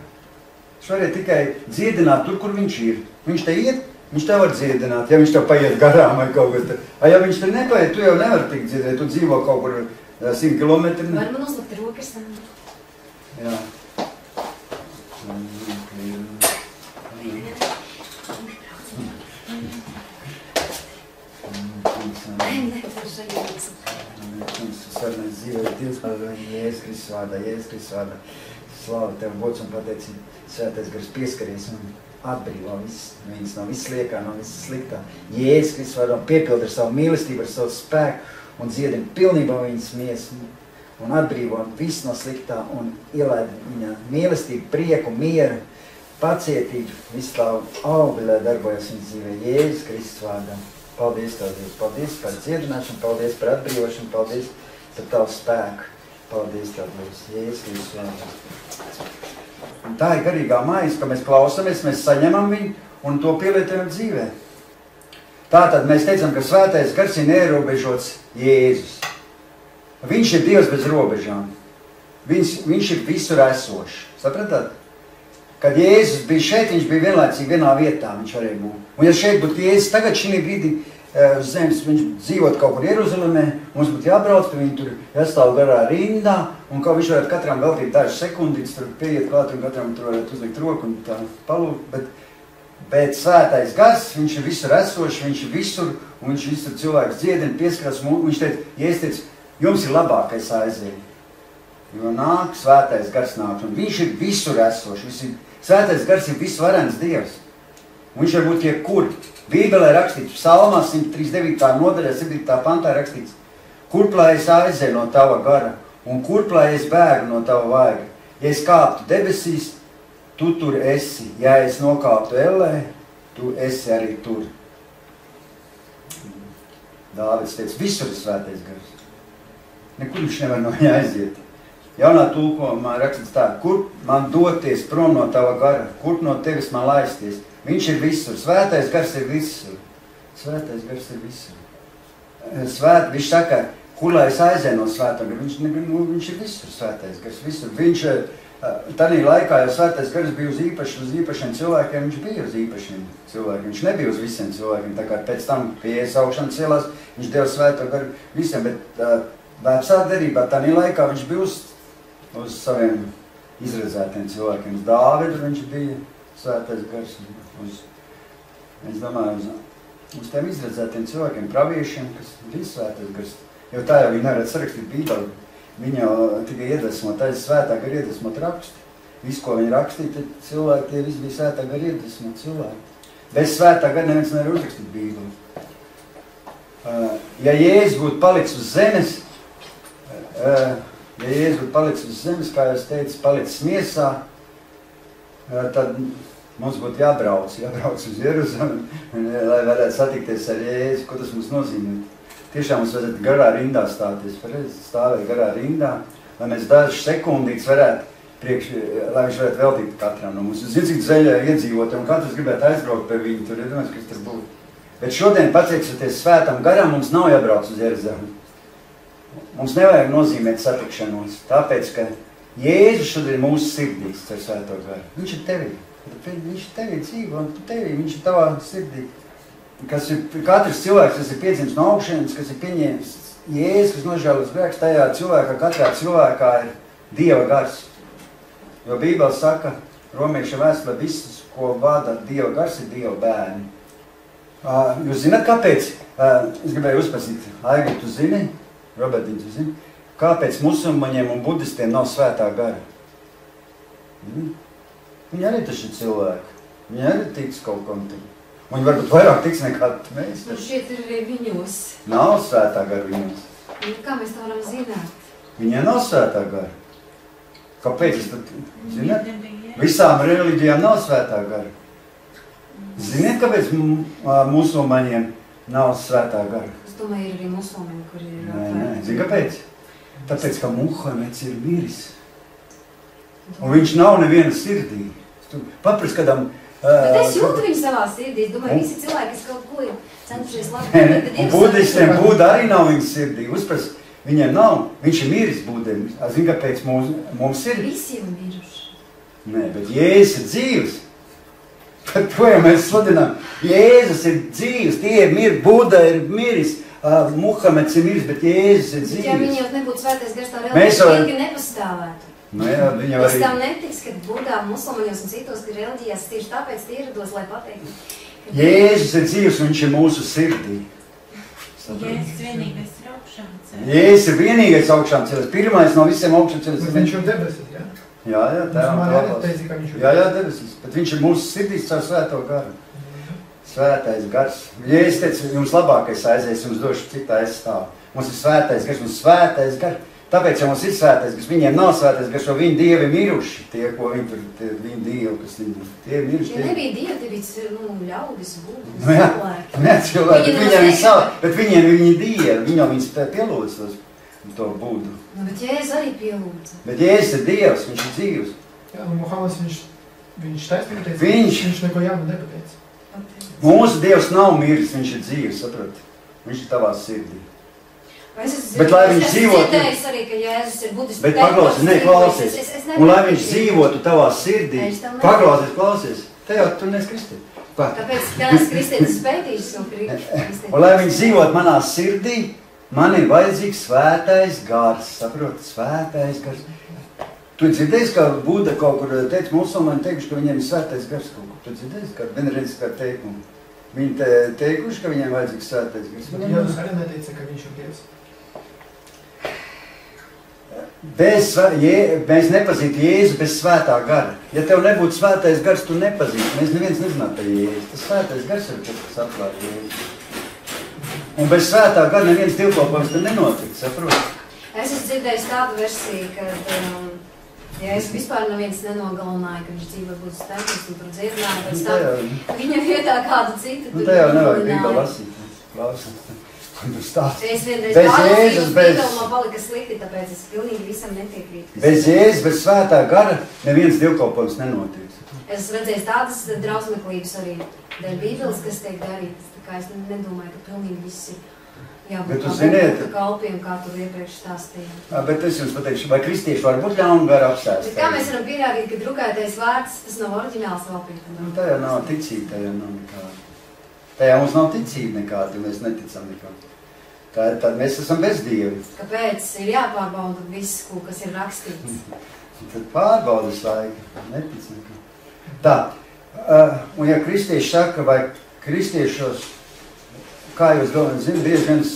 Viņš varēja tikai dziedināt tur, kur viņš ir. Viņš te iet, viņš te var dziedināt, ja viņš tev paiet garām vai kaut kas. Ja viņš te nepaiet, tu jau nevar tik dziedināt, tu dzīvo kaut kur 100 kilometri. Var man uzlikt rokas? Jā. Sarunās dzīvē, Dievs par Jēzus Kristus vārdā, Jēzus Kristus vārdā. Slāva Tev, gods un pateicība, Svētais gars pieskaries un atbrīvo viņas no viss liekā, no viss sliktā. Jēzus Kristus vārdā piepildi ar savu mīlestību, ar savu spēku un dziedina pilnībā viņas miesu un atbrīvo viss no sliktā un ielaid viņa mīlestību, prieku, mieru, pacietību, visu tā augļi, lai darbojas viņas dzīvē. Jēzus Kristus vārdā. Paldies Tev, Dievs. Paldies par dziedināšanu, paldies par atbrīvošanu, paldies par Tavu spēku. Paldies Tev, Dievs. Jēzus Kristus vārdā. Tā ir garīgā maize, ka mēs klausamies, mēs saņemam viņu un to pielietojam dzīvē. Tātad mēs teicam, ka Svētais gars ir neierobežots Jēzus. Viņš ir Dievs bez robežām. Viņš ir visur esošs. Sapratāt? kad Jēzus bija šeit, viņš bija vienlaicīgi vienā vietā, viņš varēja būt. Un ja šeit būtu Jēzus tagad šī brīdī uz zemes, viņš dzīvot kaut kur Jeruzalemē, mums būtu jābrauc, ka viņi tur jāstāv garā rindā, un kā viņš varētu katram veltīt dažas sekundītes, tur pieiet klāt, un katram tur varētu uzlikt roku un tā palūkt, bet svētais gars, viņš ir visur esošs, viņš ir visur, un viņš visur cilvēks dziedina, pieskarās, un viņš teica, Jēzus teica, jums ir labākais aiziet. Jo nāk, svētais gars nāk, un viņš ir visur esošs. Svētais gars ir visvarens Dievs. Un viņš var būt jebkur. Bībelē rakstīts, psalmā 139. nodaļā, 7. pantā rakstīts, kurp lai es aizēju no tava gara, un kurp lai es bēgu no tava vaiga. Ja es kāptu debesīs, tu tur esi. Ja es nokāptu ellē, tu esi arī tur. Dāvids teica, visur ir svētais gars. Nekur viņš nevar no viņa aiziet. Jaunā tulkojumā rakstīts tā, kur man doties prom no tava gara, kur no tevis man laisties. Viņš ir visur. Svētais gars ir visur. Svētais gars ir visur. Viņš saka, kur lai es aizēju no svētā gara. Viņš ir visur, svētais gars, visur. Viņš, tādā laikā, ja svētais gars bija uz īpašiem cilvēkiem, viņš bija uz īpašiem cilvēkiem. Viņš nebija uz visiem cilvēkiem. Tā kā pēc tam, pie Jēzus augšanas celās, viņš deva svēto garu visiem, bet vecā derībā, tādā laikā viņš bija uz saviem izredzētiem cilvēkiem. Uz Dāvidu viņš bija svētais gars. Es domāju, uz tiem izredzētiem cilvēkiem, praviešiem, kas ir svētais gars. Jo tā jau viņi nevarētu sarakstīt Bībeli. Viņi jau tikai iedvesmot, tā ir svētā gara iedvesmot raksti. Visu, ko viņi rakstīja, cilvēki, tie visi bija svētā gara iedvesmot cilvēki. Bez svētā gara neviens nevar uzrakstīt Bībeli. Ja Jēzus būtu palicis uz zemes, kā jūs teicu, palicis miesā, tad mums būtu jābrauc uz Jeruzalemi, lai varētu satikties ar Jēzu. Ko tas mums nozīmē? Tiešām mums vajadzētu garā rindā stāties, stāvēt garā rindā, lai mēs dažas sekundītes varētu, lai viņš varētu veltīt katram no mums. Jūs zināt, cik zeļā iedzīvot, un katrs gribētu aizbraukt pie viņu, tur iedomājas, kas tas būtu. Bet šodien, pateicoties svētam garam, mums nav jābrauc uz Jeruzalemi. Mums nevajag nozīmēt satikšanos, tāpēc, ka Jēzus šodien ir mūsu sirdīs ar svēto garu. Viņš ir tevī. Viņš ir tevī dzīvo, un tevī, viņš ir tavā sirdī. Kas ir katrs cilvēks, kas ir piedzimis no augšienes, kas ir pieņēmis Jēzus, kas nožēlos grēkus, tajā cilvēkā, katrā cilvēkā ir Dieva gars. Jo Bībele saka, romiešu vēstulē, visus, ko vada Dieva gars, ir Dieva bērni. Jūs zināt, kāpēc? Es gribēju uzpasīt, Aivi, tu zini, Robertiņ, tu zini, kāpēc musulmaņiem un budistiem nav svētā gara? Viņi arī taču ir cilvēki. Viņi arī tic kaut kam tur. Viņi varbūt vairāk tic nekā mēs. Un šiet ir arī viņos. Nav svētā gara viņos. Kā mēs to varam zināt? Viņiem nav svētā gara. Kāpēc es tad, zināt? Visām reliģijām nav svētā gara. Ziniet, kāpēc musulmaņiem nav svētā gara? Es domāju, ir arī musulmaņi, kuri ir... Nē. Zini, kāpēc? Tāpēc, ka Muhameds ir miris. Un viņš nav neviena sirdī. Paprast kādam... Bet es jūtu viņu savā sirdī. Es domāju, visi cilvēki, kas kaut ko ir centušies labi. Un budistiem Buda arī nav viņa sirdī. Uzprast, viņiem nav. Viņš ir miris Budiem. Zini, kāpēc mums ir? Visi ir miruši. Nē, bet Jēzus ir dzīvs. Par to jau mēs sludinām. Jēzus ir dzīvs. Tie ir miri. Buda ir miris. Muhameds ir miris, bet Jēzus ir dzīvs. Bet ja viņiem nebūtu svētais gars, tā reliģija nepastāvētu. Nu jā, viņa arī... Es tam netiks, ka Budā, musulmaņos un citos reliģijās tieši tāpēc tie ierados, lai pateiktu. Jēzus ir dzīvs, viņš ir mūsu sirdī. Jēzus vienīgais ir augšām ceļš. Jēzus ir vienīgais augšām ceļš. Pirmais no visiem augšām ceļš. Viņš ir debesis, jā? Jā, jā, debesis. Bet viņš ir mūsu sirdīs caur svēto garu. Svētais gars. Jēzus teica, jums labākais aizies, jums došu citā aizstāv. Mums ir svētais gars, mums svētais gars. Tāpēc, ja mums ir svētais gars, viņiem nav svētais gars, jo viņi dievi miruši. Tie, ko viņi tur, viņi dievi, kas viņi, tie ir miruši. Ja nebija dievi, tie bija, ļaudis, būtu, cilvēki. Nē, cilvēki, viņiem ir savu, bet viņiem ir viņi dievi, viņi jau viņus pielūdz to būdu. Nu, bet Jēzus arī pielūdza. Bet Jēzus ir dievs, viņš ir dzīvs. Jā, nu Muhameds, viņš taisnīgi teica, viņš neko jaunu nepateica. Mūsu dievs nav miris, viņš ir dzīvs, saprat? Viņš ir tavā sirdī. Bet lai viņš dzīvotu... Es dzirdēju arī, ka Jēzus ir budistu. Bet klausies. Un lai viņš dzīvotu tavā sirdī, klausies. Te jau tu neesi kristietis. Tāpēc, ka es kristietis spētīšu savu kristietis. Un lai viņš dzīvot manā sirdī, man ir vajadzīgs svētais gars. Saprot, svētais gars. Tu dzirdēsi, ka Buda kaut kur teica, musulmaņi teikuši, ka viņiem ir svētais gars kaut kur. Tu dzirdēsi, ka vienreiz kā teikumu. Viņi teikuši, ka viņiem vajadzīgs svētais gars. Jēzus arī neteica, ka viņš ir Dievs. Mēs nepazītu Jēzu bez svētā gara. Ja tev nebūtu svētais gars, tu nepazītu. Mēs neviens nezinātu par Jēzu. Tas svētais gars ir tas, kas atklāja Jēzu. Un bez svētā gara neviens dievkalpojums te nenotika, saprot? Es esmu dzirdējis tādu versiju, ka Jēzus vispār neviens nenogalināja, ka viņš dzīvo būtu stemplis un tur dziedināja, pēc tam viņa vietā kādu citu. Nu, te jau nevajag Bībeli lasīt. Klausās. Es vienreiz pārlasīju, Bībeli man palika slikti, tāpēc es pilnīgi visam netiekrītu. Bez Jēzus, bez svētā gara neviens dievkalpojums nenotiek. Es redzēju tādas drausmeklības arī dēļ Bībeles, kas tiek darītas. Tā kā es nedomāju, ka pilnīgi viss ir jābūt kā kalpiem, kā tur iepriekš stāstīja. Bet es jums pateikšu, vai kristieši var būt ļaunu garu apsēst? Bet kā mēs varam pierādīt, ka drukātais vārds, tas nav oriģināls valpītam? Nu, tā jau nav ticība, tā jau nav nekāda. Tā jau mums nav ticība nekāda, ja mēs neticam nekāda. Tad mēs esam bez Dievi. Kāpēc ir jāpārbauda viss, kas ir rakstīts? Tad pārbaudas laiku, netic nekā. Tā, un ja kristieši saka, vai kristiešos, kā jūs zinu, bieži viens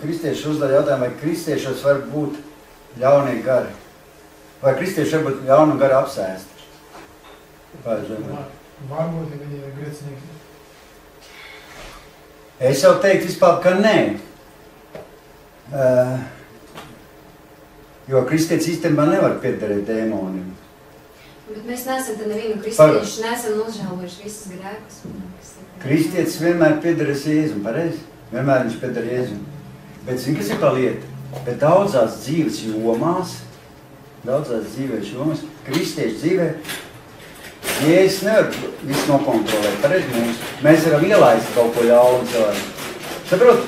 kristieši uzdod jautājumu, vai kristiešos var būt ļaunie gari? Vai kristieši var būt ļaunu garu apsēsti? Varbūt, ja viņi ir grēcinieki. Es jau teiktu vispār, ka nē. Jo kristietis īstenībā nevar piederēt dēmoniem. Bet mēs neesam te nevienu kristiešu, neesam nožēlojuši visas grēkus. Kristietis vienmēr piederēs Jēzum, pareizi? Vienmēr viņš pieder Jēzum. Bet zini, kas ir tā lieta? Bet daudzās dzīves jomās, kristiešu dzīvē, Jēzus nevar visu nokontrolēt, pareizi mums. Mēs varam ielaist kaut ko ļaunu cilvēku. Saprot?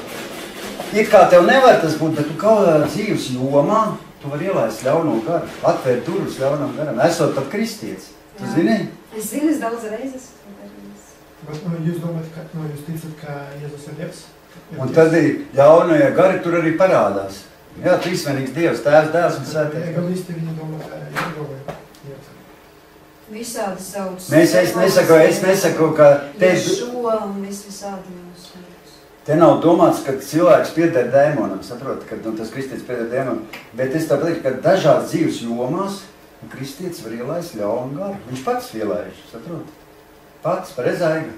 It kā tev nevar tas būt, bet tu kādā dzīves jomā tu vari ielaist ļauno garu, atvērt durvis ļaunam garam, esot pat kristietis. Tu zini? Es zinu, es daudz reizes. Bet jūs domājat, jūs ticat, ka Jēzus ir Dievs? Un tad ļaunie gari tur arī parādās. Jā, trīsvienīgs Dievs, Tēvs, Dēls un Svētais. Egalisti viņi domā, ka Jēzus. Visādi sauc. Es nesaku, ka Ješo un visādi mūs. Te nav domāts, ka cilvēks pieder dēmonam, saprot, ka tas kristietis pieder dēmonam. Bet es tā pateiktu, ka dažās dzīves jomās kristietis var ielaist ļaunu garu. Viņš pats ielaiž, saprot. Pats, pareizaiga.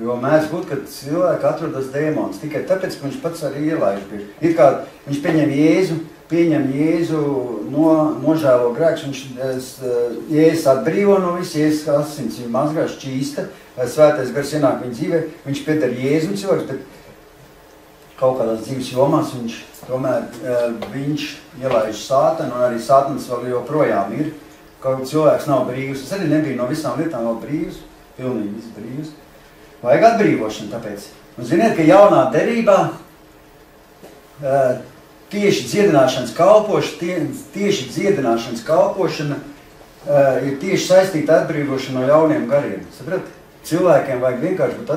Jo mēs būtu, ka cilvēki atrodas dēmons. Tikai tāpēc, ka viņš pats arī ielaiž. Ir kā viņš pieņem Jēzu, nožēlo grēks, Jēzus atbrīvo no visu, Jēzus asins viņu mazgā, šķīsta, svētais gars ienāk viņa dzīvē, viņš pieder Jēzu cilvēks, bet kaut kādās dzīves jomās viņš ielaiž sātanu, un arī sātans vēl joprojām ir, kaut cilvēks nav brīvs. Es arī nebiju no visām lietām vēl brīvs, pilnīgi viss brīvs. Vajag atbrīvošanu tāpēc. Un ziniet, ka jaunā derībā tieši dziedināšanas kalpošana ir tieši saistīta atbrīvošana no ļauniem gariem. Saprat? Cilvēkiem vajag vienkārši būt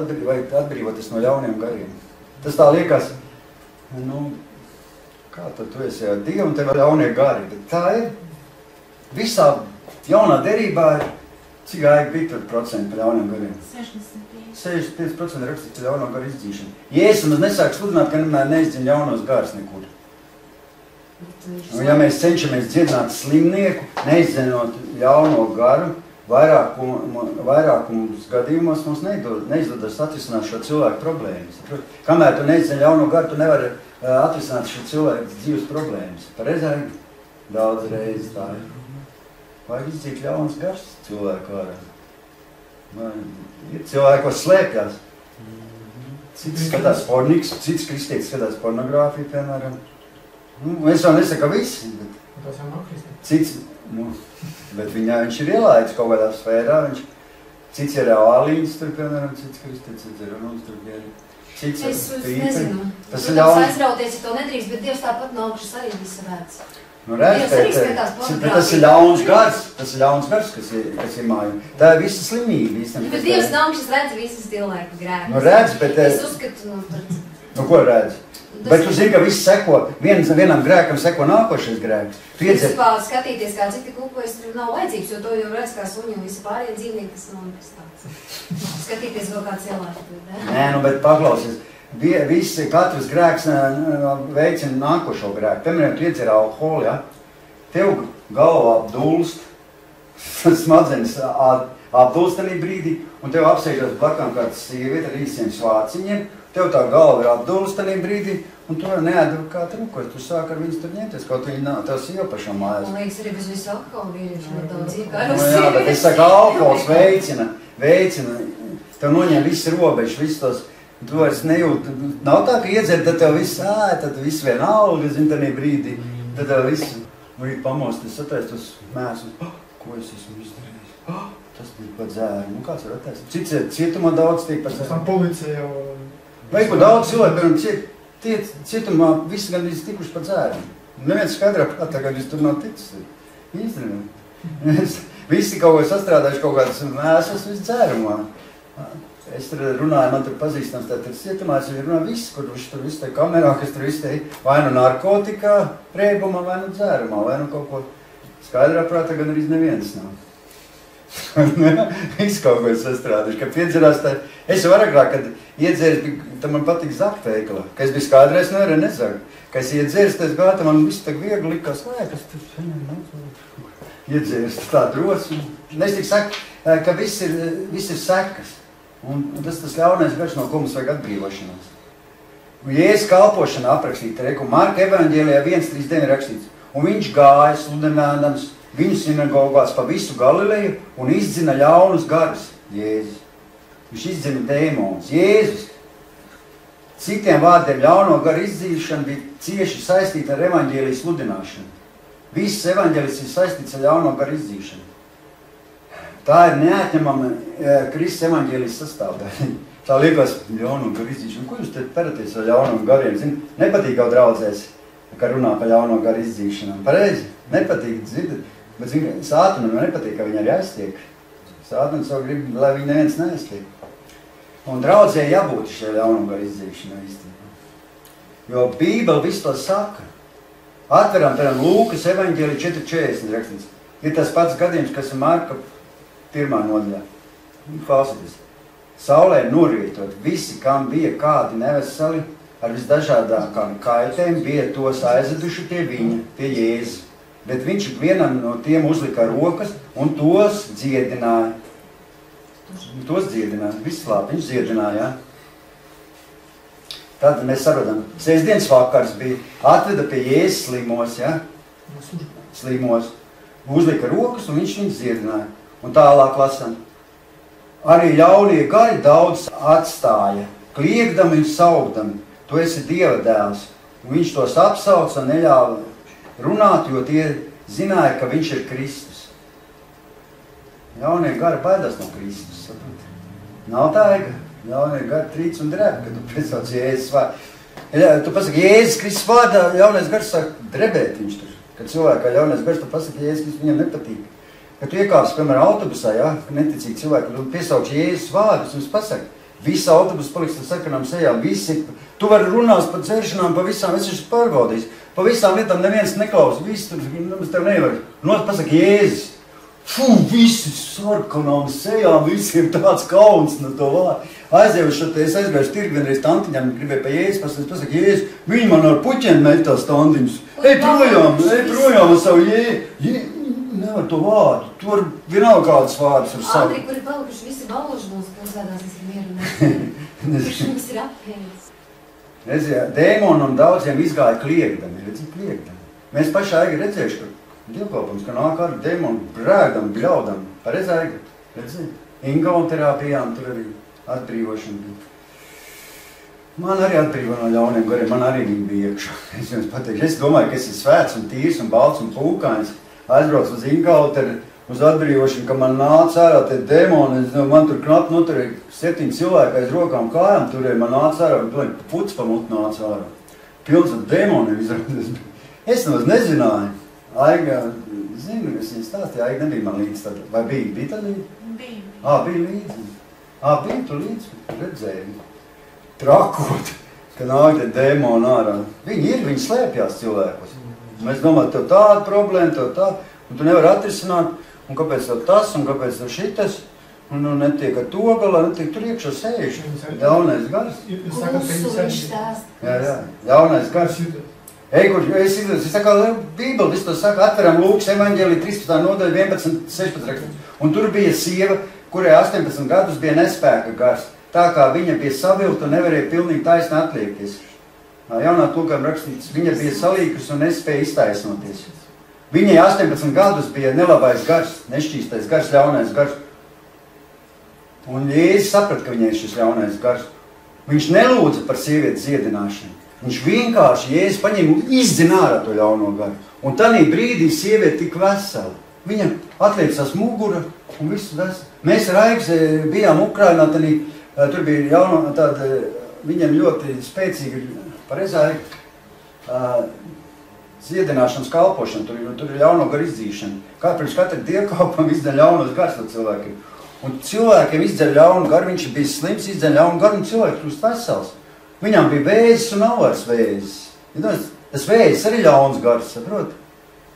atbrīvoties no ļauniem gariem. Tas tā liekas, kā tad tu esi ar Dievu un tev ir ļaunie gari. Bet tā ir. Visā jaunā derībā ir, cik gāja bija tur procenti par ļauniem gariem? 65% rakstīts par ļauno garu izdzīšanu. Jēzus mums nesāk sludināt, ka neizdzina ļaunos garus nekur. Un ja mēs cenšamies dziedināt slimnieku, neizdzinot ļauno garu, vairākumus gadījumos mums neizdodas atrisināt šo cilvēku problēmas. Kamēr tu neizdzi ļauno garu, tu nevari atrisināt šo cilvēku dzīves problēmas. Pareizāk, daudz reizes tā ir. Vajag izdzīt ļauns gars cilvēku ārā. Ir cilvēki, kas slēpjās. Cits skatās porniks, cits kristietis skatās pornogrāfiju, piemēram. Es jau nesaku, ka visi, Tas jau nav kristietis. Cits, bet viņš ir ielaicis kaut kādā sfērā, cits ir ālīņas tur, piemēram, cits kristietis ir un tur bija arī. cits Es tīpri. nezinu. Tas Protams, aizrauties, ja to nedrīkst, bet Dievs tāpat no augšas arī visu redz. Nu, redz, Dievs arī bet skatās tas ir pornogrāfiju. ļauns gars, kas ir māju. Tā ir visa slimība, īstenībā. Bet Dievs no augšas redz visas cilvēku grēkus. Nu, redz, bet... Es uzskatu, Nu, ko redz? Bet tu zini, ka viss seko, vienam grēkam seko nākošais grēks. Principā skatīties, kā citi kūpojas, tur nav vajadzīgs, jo to jau redz kā suņi un visi pārējie dzīvnieki, tas nav nekas tāds. Skatīties vēl kā cilvēki. Nē, nu, bet paklausies. Visi, katrs grēks veicina nākošo grēku. Piemēram, tu iedzer alkoholu, ja? Tev galvā apdulst, smadzenes apdulst tanī brīdī, un tev apsēžas blakām kāds sieviete ar īsiem svāciņiem, tev tā galva ir apdulst tanī brīdī, un tu neēdu kā trukos, tu sāk ar viņus tur ņemties, kaut viņi nav, tev sieva pašam mājās. Man liekas, arī bez visu alkoholu vīrieši nedaudz Nu, iekāros. jā, bet es saku, alkohols veicina, tev noņem visi robežu, visus tos, tu vairs nejūt, nav tā, ka iedzer, tad tev viss, tad viss vienalga, zin, tanī brīdī, tad tev viss, rīt pamost, es atēst tos mēsus, ko es esmu izdarījis, tas bija pa dzēru, nu kāds var atēst, cits cietumā daudz tiek pa dzēru. Tā policija jau... Vai pa daudz cilvēku, piemēram, cietumā visi gan ir tikuši pa dzēru. Neviens skaidrā prātā, ka viņš tur nav ticis. Īstenībā. Visi kaut ko sastrādājuši kaut kādas mēsas visu dzērumā. Es tur runāju, man tur pazīstams, tad cietumā es runāju viss, kur viņš tur viss te kamerā, kas tur viss te vai nu narkotikā, reibumā, vai nu dzērumā, vai nu kaut ko skaidrā prātā gan arī neviens nav. Viss kaut ko sastrādājuši, ka piedzerās tā. Es jau agrāk, kad iedzērs, tad man patīk zakt veikalā. Ka es biju skādreiz nevarēju nezakt. Ka es iedzērs, tad gāta man viss tak viegli likās, kas tur iedzērs tā drosmi. Es tik saku, ka viss ir sekas. Un tas ļaunais gars, no ko mums vajag atbrīvošanās. Un Jēzus kalpošana aprakstīta, un Marka evaņģēlijā 1:39 rakstīts. Un viņš gāja sludinādams viņu sinagogās pa visu Galileju un izdzina ļaunus garus. Jēzus. Viņš izdzina dēmonus. Jēzus. Citiem vārdiem ļauno garu izdzīšana bija cieši saistīta ar evaņģēlijas sludināšanu. Viss evaņģēlis ir saistīts ar ļauno garu izdzīšanu. Tā ir neatņemama Kristus evaņģēlijas sastāvdaļa. Tā liekas ļauno garu izdzīšanu. Ko jūs te peraties ar ļauno gariem? Zin, nepatīk jau draudzēs, ka runā par ļauno garu izdzīšanām. Pareizi? Nepatīk dzirdat. Bet zin, Sātanam nepatīk, ka viņi arī aiztiek. Sātanam savu grib, lai viņi neviens neaiztiek. Un draudzē jābūt šie ļauno garu izdzīšanā īstenībā. Jo Bībele visu to saka. Atveram, piemēram, Lūkas evaņģēlija 4:40 rakstīts. Ir tas pats gadījums, kas ir Marka 1. nodaļā. Klausieties. Saulē norietot visi, kam bija kādi neveseli, ar visdažādākām kaitēm, bija tos aizeduši pie viņa, pie Jēzus. Bet viņš vienam no tiem uzlika rokas un tos dziedināja. Tos dziedināja, vislāp, viņš dziedināja, jā. Tad mēs sarodam, sēsdienas vakars bija, atveda pie Jēzus slimos, jā. Slimos. Uzlika rokas un viņš viņus dziedināja. Un tālāk lasam. Arī ļaunie gari daudz atstāja, kliegdami un saugdami. Tu esi Dieva dēls. Un viņš tos apsauca un neļāva runāt, jo tie zināja, ka viņš ir Kristus. Ļaunie gari baidās no Kristus. Nav tā, ļaunie gari trīc un drēb, kad tu piesauc Jēzus vārdā. Tu pasaki, Jēzus Kristus vārdā, ļaunais gars sāk drebēt viņš tur. Kad cilvēkā ļaunais gars, tu pasaki, Jēzus Kristus viņam nepatīk. Kad tu iekāps, piemēram, autobusā, ja, neticīgi cilvēki, tu piesauc Jēzus vārdus, un es pasaku, visa autobus paliks ar sarkanām sejām, visi, tu vari runāt par dzeršanām, pa visām, es esmu pārbaudījis, pa visām lietām neviens neklaus, visi tur, tev nevar. Un otrs pasaka, Jēzus, visi sarkanām sejām, visiem tāds kauns no to vārdu. Aizievuši, es aizgājuši tirgi vienreiz tantiņām, gribēju pa Jēzus, pasaka, Jēzus, viņi man ar puķiem met tās tantiņus. Ej projām ar savu Jēzus. Nevar to vārdu. Tu var vienalga kādas vārdus ar savu. Andri, kuri palikuši visi balloži mūsu pilsētās, es ir mieru. Kurš mums ir apvienīts? Redziet, dēmonam daudziem izgāja kliegdami. Redziet, kliegdami. Mēs paši aigi redzējuši, ka dievkalpums, ka nāk ar dēmonu brēgdam, bļaudam. Pareiz aigi. Redziet, ingauterapijām tur arī atbrīvošana bija. Man arī atbrīvo no ļauniem gariem, man arī viņi bija iekšā. Es jums pateikšu, es domāju, ka es esmu svēts un tīrs un balts un pūkains. Aizbrauc uz Ingauteru uz atbrīvošanu, ka man nāca ārā tie demoni, man tur knap noturēja 7 cilvēki aiz rokām kājām, turēja man nāca ārā, un puts pa mutu nāca ārā. Pilns ar demoniem izrādās. Es nemaz nezināju. Aiga, zinu, es viņai stāstīju, Aiga nebija man līdz tad. Vai bija? Bija tad līdzi? Bija. Bija līdzi. Bija tu līdzi, redzēju. Trakot, ka nāk tie demoni ārā. Viņi slēpjās cilvēkos. Mēs domājam, tev tāda problēma, tev tāda, un tu nevari atrisināt, un kāpēc tev tas, un kāpēc tev šitas, un netiek ar to galā, netiek tur iekšā sēž. Jaunais gars. Jā, jaunais gars. Es saku, Bībeli, visu to saka, atveram Lūkas evaņģēlija 13. nodaļa 11.16 rakstu. Un tur bija sieva, kurai 18 gadus bija nespēka gars. Tā kā viņa bija savilta un nevarēja pilnīgi taisni atliekties. Jaunā tulkojuma rakstīts, viņa bija salīkus un nespēja iztaisnoties. Viņai 18 gadus bija nelabais gars, nešķīstais gars, ļaunais gars. Un Jēzus saprata, ka viņai ir šis ļaunais gars. Viņš nelūdza par sievietes dziedināšanu. Viņš vienkārši Jēzus paņēma un izdzina ārā to ļauno garu. Un tanī brīdī sieviete tik vesela. Viņa atliecās mugura un viss vesela. Mēs ar Aigas bijām Ukrainā, tur bija jauno tāda, viņam ļoti spēcīga, pareizā dziedināšanas kalpošana, tur ir ļauno garu izdzīšana. Pirms katra dievkalpam izdzen ļaunos gars no cilvēkiem. Un cilvēkiem izdzen ļaunu garu, viņš bija slims, izdzen ļaunu garu, un cilvēks kļūst vesels. Viņām bija vēzis un nav vairs vēzis. Tas vēzis arī ļauns gars, saprot?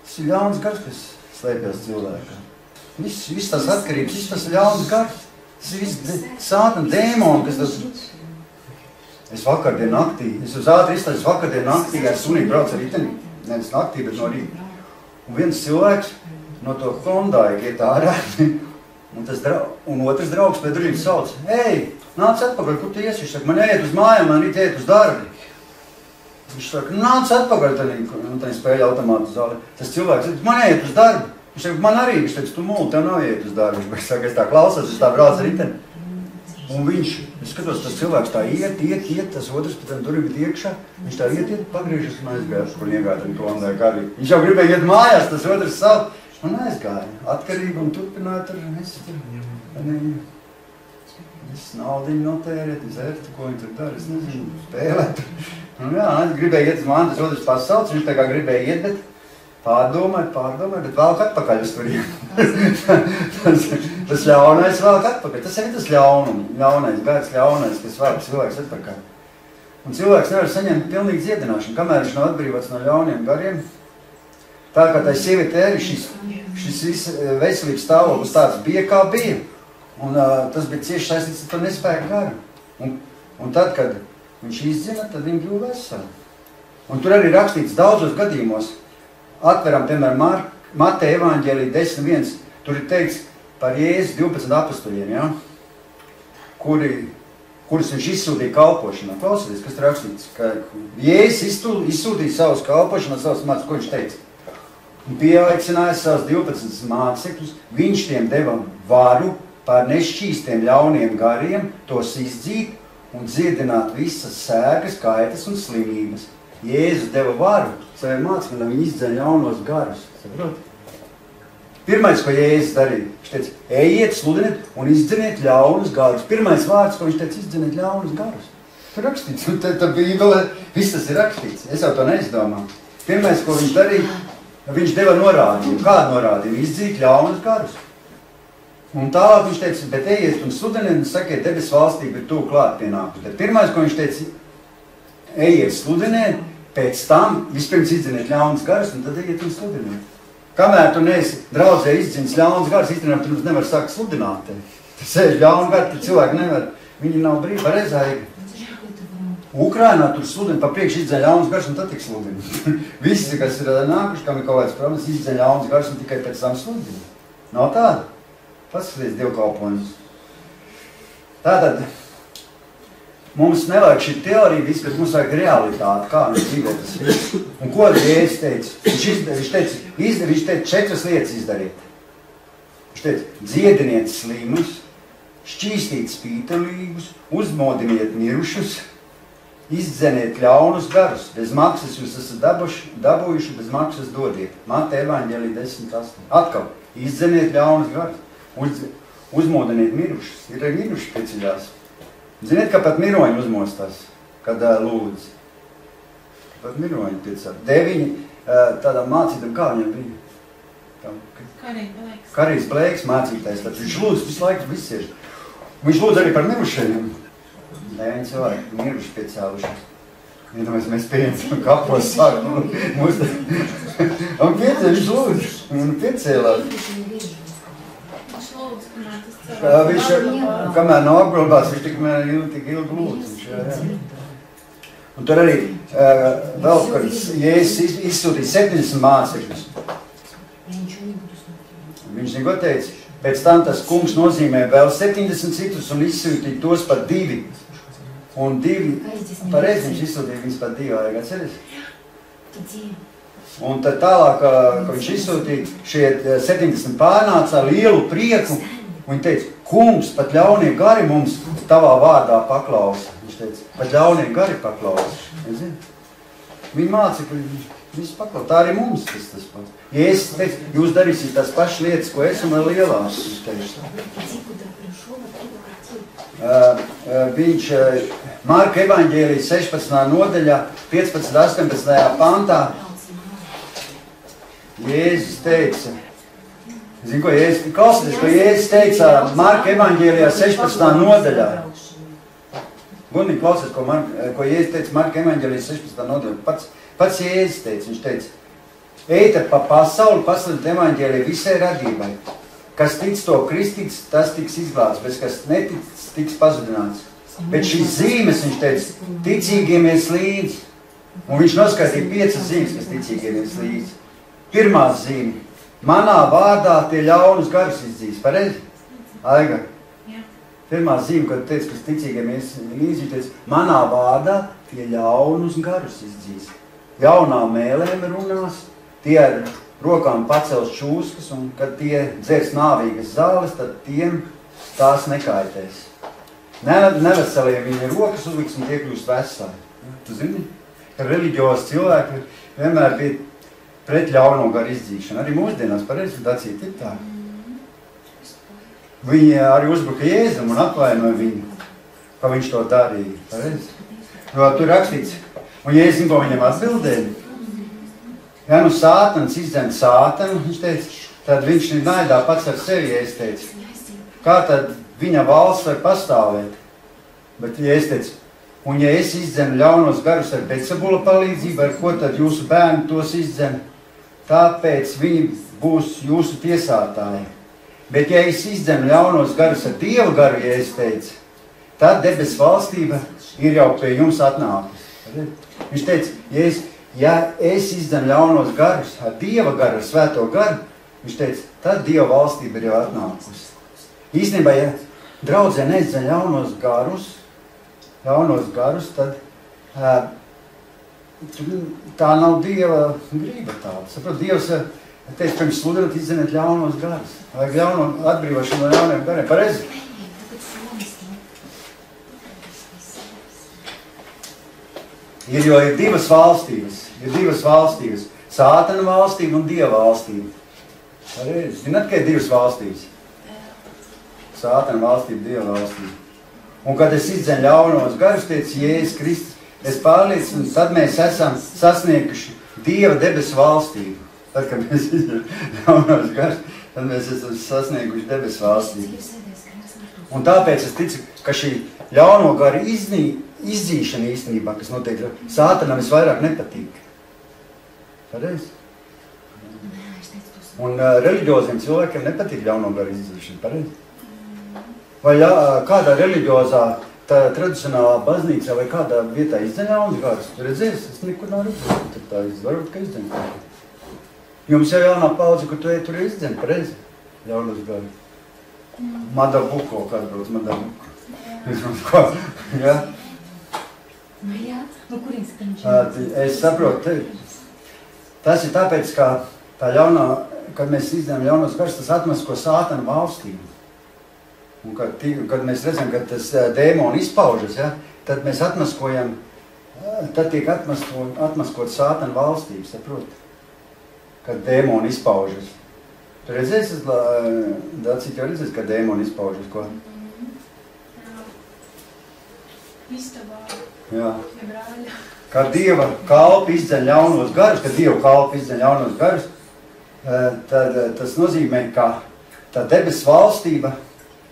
Tas ir ļauns gars, kas slēpjas cilvēkā. Viss tās atkarības, viss tas ļauns gars. Tas ir viss sātana dēmoni, kas tas... Es vakardien naktī, es uz ātri izstāju, vakardien naktī ar sunību braucu ar riteni. Nevis naktī, bet no rīta. Un viens cilvēks no to Hyundai iet ārā. Un otrs draugs pēc durvīm sauc. Ei, nāc atpakaļ, kur tu iesi? Viņš saka, man jāiet uz mājām, man rīt iet uz darbi. Viņš saka, nāc atpakaļ, tā spēļa automātu zāli. Tas cilvēks saka, man jāiet uz darbi. Viņš saka, man arī, viņš teica, tu mūli, tev nav jāiet uz darbi. Viņš saka, es tā klausās, es tā braucu ar riteni. Un viņš, es skatos, tas cilvēks tā iet, tas otrs pēc tam durvīt iekšā. Viņš tā iet, pagriežas un aizgājas, kur iegāja tam Hyundai arī. Viņš jau gribēja iet mājās, tas otrs savu. Un aizgāja. Atkarība un turpināja tur. Es naudiņu notērēt, izērtu, ko viņi tur dara. Es nezinu, spēlēt. Un jā, gribēja iet uz mani, tas otrs pasauc. Viņš tā kā gribēja iet, bet pārdomāja, bet vēlk atpakaļ uz turiem. Tas ļaunais vēlk atpakaļ. Tas ir tas ļaunais, gaids ļaunais, kas vēlk cilvēks atpakaļ. Un cilvēks nevar saņemt pilnīgi dziedināšanu, kamēr viņš nav atbrīvots no ļauniem gariem. Tā kā tai sieviete arī šis veselības stāvoklis tāds bija, kā bija. Un tas bija cieši saistīts ar to nespēku garu. Un tad, kad viņš izdzina, tad viņi kļuva veseli. Un tur arī rakstīts daudzos gadījumos. Atveram, piemēram, Mateja evaņģēlija 10.1. Tur ir teikts par Jēzus 12 apostoļiem, ja? Kurus viņš izsūtīja kalpošanā. Klausieties, kas rakstīts, ka Jēzus izsūtīja savus kalpošanā, savus mācības, ko viņš teica. Un pieaicināja savus 12 mācekļus, viņš tiem deva varu pār nešķīstiem ļauniem gariem, tos izdzīt un dziedināt visas sēgas, kaitas un slimības. Jēzus deva varu saviem mācekļiem, lai viņi izdzen ļaunos garus. Saprot? Pirmais, ko Jēzus darīja, viņš teica, ejiet, sludiniet un izdzeniet ļaunus garus. Pirmais vārds, ko viņš teica, izdzeniet ļaunus garus. Tur rakstīts, un tā Bībelē, viss tas ir rakstīts. Es jau to neizdomāju. Pirmais, ko viņš darīja, viņš deva norādījumu. Kādu norādījumu? Izdzīt ļaunus garus. Un tālāk viņš teica, bet ejiet un sludiniet un sakiet, debes valstība ir tuvu klāt pienākusi. Tad pirmais, ko viņš teica, ejiet sludiniet, pēc tam vispirms izdziniet ļaunus garus un tad ejiet un sludiniet. Kamēr tu neesi draudzē izdzinis ļauns garus, īstenībā tu nevar sākt sludināt. Tu sēž ļaunu garu, tu cilvēki nevar. Viņi nav brīvi, pareizāji. Ukrainā tur sludina, pa priekš izdzen ļauns garus un tad tik sludina. Visi, kas ir nākuši, kam ir kaut kāds problēmas, izdzen ļauns garus un tikai pēc tam sludina. Nav tāda. Paskaties dievkalpojumus. Tātad, mums nevajag šī teorija viss, bet mums vajag realitāti, kā viņš dzīvē tas viss. Un ko Jēzus teica? Viņš teica 4 lietas izdarīt. Viņš teica, dziediniet slimus, šķīstīt spītelīgus, uzmodiniet mirušus, izdzeniet ļaunus garus, bez maksas jūs esat dabūjuši, bez maksas dodiet. Mateja evaņģēlija 10:8. Atkal, izdzeniet ļaunus garus, uzmodiniet mirušus, ir arī miruši pieceļās. Ziniet, ka pat miroņi uzmostās, kad lūdz. Pat miroņi piecās. 9 tādām mācītām, kā viņam bija? Karīs Blēks mācītājs, tad viņš lūdz visu laiku visieši. Viņš lūdz arī par mirušajiem. 9 cilvēki miruši piecēlušies. Iedomājies, mēs pieņemsim kapos sāku. Un viņš lūdz, un piecēlās. Viņš, kamēr nav apglabāts, viņš tik ilgi lūdz. Un tur arī vēl, kad Jēzus izsūtīja 70 mācekļus. Viņš neko teica, pēc tam tas kungs nozīmē vēl 70 citus un izsūtīja tos pat 2. Un 2, pareizi viņš izsūtīja viņus pat 2, vai atceries? Un tad tālāk, kad viņš izsūtīja, šie 70 pārnāca ar lielu prieku, un viņi teica, kungs, pat ļaunie gari mums tavā vārdā paklausa. Viņš teica, pat ļaunie gari paklausa. Viņi mācekļi, viss paklausa. Tā arī mums tas pats. Jēzus teica, jūs darīsiet tās pašas lietas, ko es un vēl lielās. Viņš Marka evaņģēlija 16. nodaļā, 15.18. pantā, Jēzus teica, zinu, ko Jēzus, klausieties, ko Jēzus teica Marka evaņģēlijā 16. nodaļā. Gundīgi klausies, ko Jēzus teica Marka evaņģēlijā 16. nodaļā. Pats Jēzus teica, viņš teica, eita pa pasauli, pasludināt evaņģēliju visai radībai. Kas tic to kristīts, tas tiks izglābts, bet kas netic, tiks pazudināts. Bet šīs zīmes, viņš teica, ticīgiem ies līdzi. Un viņš noskaitīja 5 zīmes, kas ticīgiem ies līdzi. Pirmā zīme. Manā vārdā tie ļaunus garus izdzīs. Pareizi? Aiga? Pirmā zīme, kad teica, kas ticīgiem ies līdzi, teica, manā vārdā tie ļaunus garus izdzīs. Jaunā mēlēm runās, tie ar rokām pacels čūskas, un kad tie dzers nāvīgas zāles, tad tiem tās nekaitēs. Neveseliem viņi rokas uzliks un tie kļūst veseli. Tu zini, ka reliģiozi cilvēki vienmēr bija pret ļauno garu izdzīšanu. Arī mūsdienās pareizi dacīt ir tā. Viņi arī uzbruka Jēzum un atvainoja viņu, ka viņš to darīja. Pareizi. Jo tur rakstīts, un Jēzus, ko viņam atbildēja, ja nu sātans izdzen sātanu, viņš teica, tad viņš ir naidā pats ar sevi, Jēzus teica. Kā tad viņa valsts var pastāvēt? Bet Jēzus teica, un ja es izdzenu ļaunos garus ar Beelzebula palīdzību, ar ko tad jūsu bērni tos izdzen? Tāpēc viņi būs jūsu tiesātāji. Bet ja es izdzenu ļaunos garus ar Dieva garu, Jēzus teica, tad debes valstība ir jau pie jums atnākusi. Viņš teica, ja es izdzenu ļaunos garus ar Dieva garu, ar svēto garu, viņš teica, tad Dieva valstība ir jau atnākusi. Īstenībā, ja draudzē neizdzen ļaunos garus, tad tā nav Dieva grība tāda. Saprot, Dievs teica, pirms sludināt izdzeniet ļaunos garus. Vajag ļauno atbrīvošanu no ļauniem gariem. Pareizi? Jo ir divas valstības. Sātana valstība un Dieva valstība. Pareizi. Zināt, ka ir divas valstības? Sātana valstība, Dieva valstība. Un kad es izdzenu ļaunos garus, teica Jēzus Kristus, es pārliecinu, tad mēs esam sasnieguši Dieva debesu valstību. Tad, kad mēs izdzenu ļaunos garus, tad mēs esam sasnieguši debesu valstību. Un tāpēc es ticu, ka šī ļauno garu izdzīšana īstenībā, kas notiek, Sātanam visvairāk nepatīk. Pareizi? Un reliģioziem cilvēkiem nepatīk ļauno garu izdzīšana. Pareizi? Vai kādā reliģiozā, tradicionālā baznīcā vai kādā vietā izdzen ļaunas garus? Tu redzēsi? Es nekur nav redzēju, tad tā varbūt, ka izdzen. Jums jau jaunā paudze, kur tu tur izdzen, pareizi? Ļaunas garus. Mada Buko, kāds brauc, Mada Buko. Jā? Jā, no kurīs viņš? Es saprotu, tas ir tāpēc, ka tā ļaunā, kad mēs izdzenam ļaunos garus, tas atmasko Sātana valstību. Un kad mēs redzam, ka tas dēmoni izpaužas, ja, tad mēs atmaskojam tad tiek atmaskot sātana valstības, saprot? Kad dēmoni izpaužas. Tu redzēsi, Dacīt jau redzēsi, kad dēmoni izpaužas, ko? Istabā. Jā. Brāļa. Kad Dieva kalpi izdzeļ ļaunos garus, tad tas nozīmē, ka tā debes valstība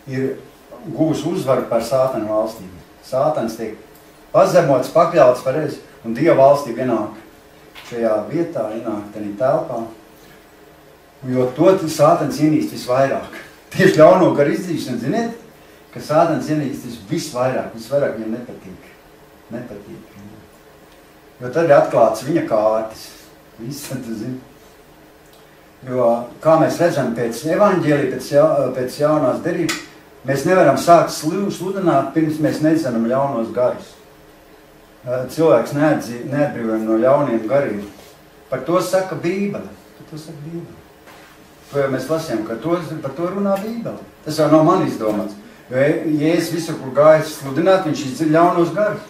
ir gūs uzvaru par sātana valstību. Sātans tiek pazemots, pakļauts pareizi, un Dieva valstība ienāk šajā vietā, ienāk tādā telpā. Jo to sātans ienīst visvairāk. Tieši ļauno garu izdzīšana, ziniet, ka sātans ienīst visvairāk viņam nepatīk. Jo tad ir atklāts viņa kārtas. Viss, tu zini. Jo, kā mēs redzam pēc evaņģēlija, pēc jaunās derības, mēs nevaram sākt sludināt, pirms mēs nezinām ļaunos garus. Cilvēks neatbrīvojam no ļauniem gariem. Par to saka Bībele. To jau mēs lasījām, ka par to runā Bībele. Tas jau nav man izdomāts. Jo Jēzus visur, kur gājas sludināt, viņš izdziļ ļaunos garus.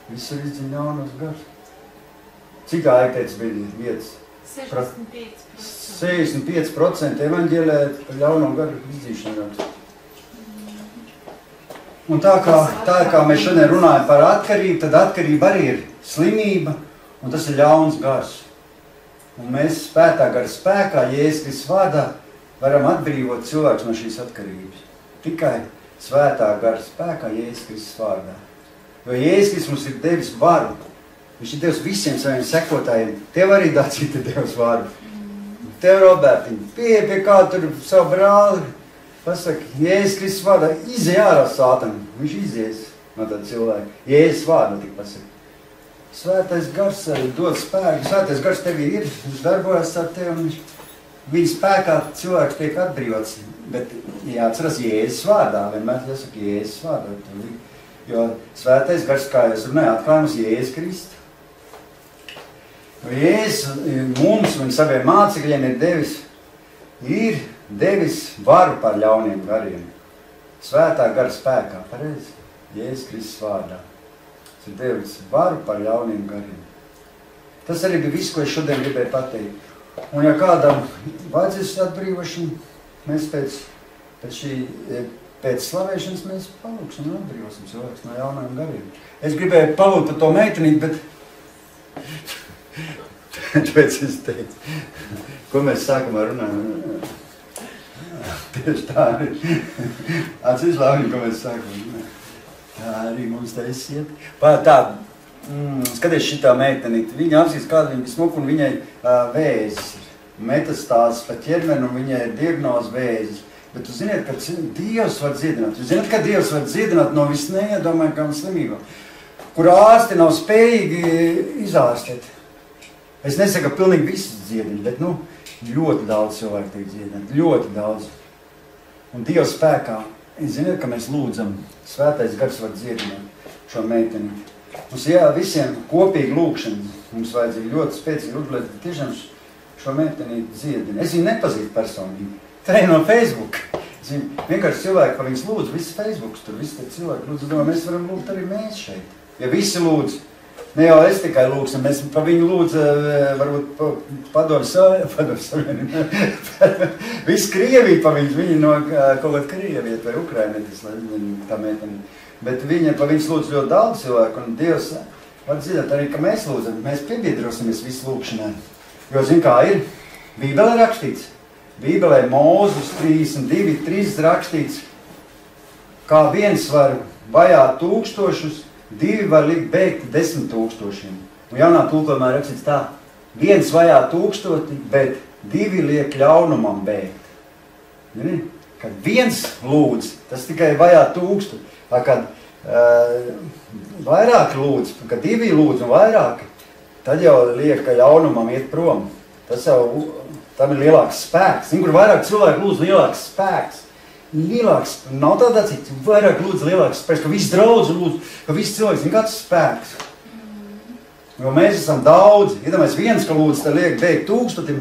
Visur izdziļ ļaunos garus. Cik tā teica bija vietas? 65%. 65% evaņģēlē ļauno garu izdzīšanu. Un tā kā mēs šodien runājam par atkarību, tad atkarība arī ir slimība, un tas ir ļauns gars. Un mēs svētā gara spēkā, Jēzus Kristus vārdā, varam atbrīvot cilvēkus no šīs atkarības. Tikai svētā gara spēkā, Jēzus Kristus vārdā. Jo Jēzus Kristus mums ir devis varu. Viņš ir devis visiem saviem sekotājiem. Tev arī Dacīt ir devis varu. Tev, Robertiņ, pie kā tur savu brāli, pasaka, Jēzus Kristus vārdā, izej ārā sātanu. Viņš izies no tāda cilvēka. Jēzus vārdā tik pasaka. Svētais gars dod spēku. Svētais gars tevi ir, viņš darbojas ar tevi, un viņa spēkā cilvēks tiek atbrīvots. Bet jāatceras Jēzus vārdā, vienmēr jāsaka Jēzus vārdā. Jo svētais gars, kā jūs runājāt, atklāja mums Jēzus Kristu. Jēzus mums un saviem mācekļiem ir devis varu par ļauniem gariem. Svētā gara spēkā, pareizi, Jēzus Kristus vārdā. Tas ir devis varu par ļauniem gariem. Tas arī bija viss, ko es šodien gribēju pateikt. Un ja kādam vajadzēs atbrīvošanu, mēs pēc slavēšanas mēs palūksim un atbrīvosim cilvēks no jaunajiem gariem. Es gribēju palūkt par to meitenīt, bet tāpēc es teicu, ko mēs sākumā runājam. Tieši tā arī. Atceries, Lauriņ, ko mēs sākumā runājam. Tā arī mums tā iesiet. Skaties šitā meitenīt. Viņa apskatās, kāda viņa smuka, un viņai vēzis ir. Metastāzes pa ķermeni, un viņai ir diagnoze vēzis. Bet tu ziniet, ka Dievs var dziedināt. Jūs zināt, ka Dievs var dziedināt no visneiedomājamām slimībām, kur ārsti nav spējīgi izārstēt. Es nesaku, ka pilnīgi visus dziedina, bet ļoti daudz cilvēku tiek dziedināt. Ļoti daudz. Un Dieva spēkā, ziniet, ka mēs lūdzam, svētais gars var dziedināt šo meiteni. Mums visiem kopīgi lūkšana. Mums vajadzīgi ļoti spēcīgi lūgt, tiešām šo meiteni dziedina. Es viņu nepazīstu personīgi. Tā ir no Facebook. Vienkārši cilvēki par viņas lūdzu, viss Facebooks tur, visi cilvēki lūdzu. Domāju, mēs varam lūgt arī mēs šeit. Ja visi lūdzu, ne jau es tikai lūgsim, mēs pa viņu lūdzu, varbūt padomu savienību. Visi Krievija pa viņu, viņi no kaut kāda Krievija vai Ukrainietis, tā meiteni. Bet viņa pa viņas lūdzu ļoti daudz cilvēku, un Dievs var dzirdēt arī, ka mēs lūdzam, mēs piebiedrosimies visu lūkšanai. Jo, zin kā ir, Bībelē rakstīts. Bībelē Mūzus 32:3 rakstīts, kā viens var vajāt 1000, 2 var likt bēgt 10 000. Un jaunā tulkojumā rakstīts tā, viens vajā 1000, bet 2 liek ļaunumam bēgt. Kad viens lūdz, tas tikai vajā 1000. Kad vairāk lūdz, kad 2 lūdz un vairāk, tad jau liek, ka ļaunumam iet prom. Tas jau, tam ir lielāks spēks. Kur vairāk cilvēku lūdz, lielāks spēks. Lielāks, nav tādā cits, vairāk lūdz lielāks spēks, ka viss draudz lūdz, ka viss cilvēks, kāds spēks. Jo mēs esam daudzi. Iedomājies, viens, ka lūdz, tad liek bēgt 1000,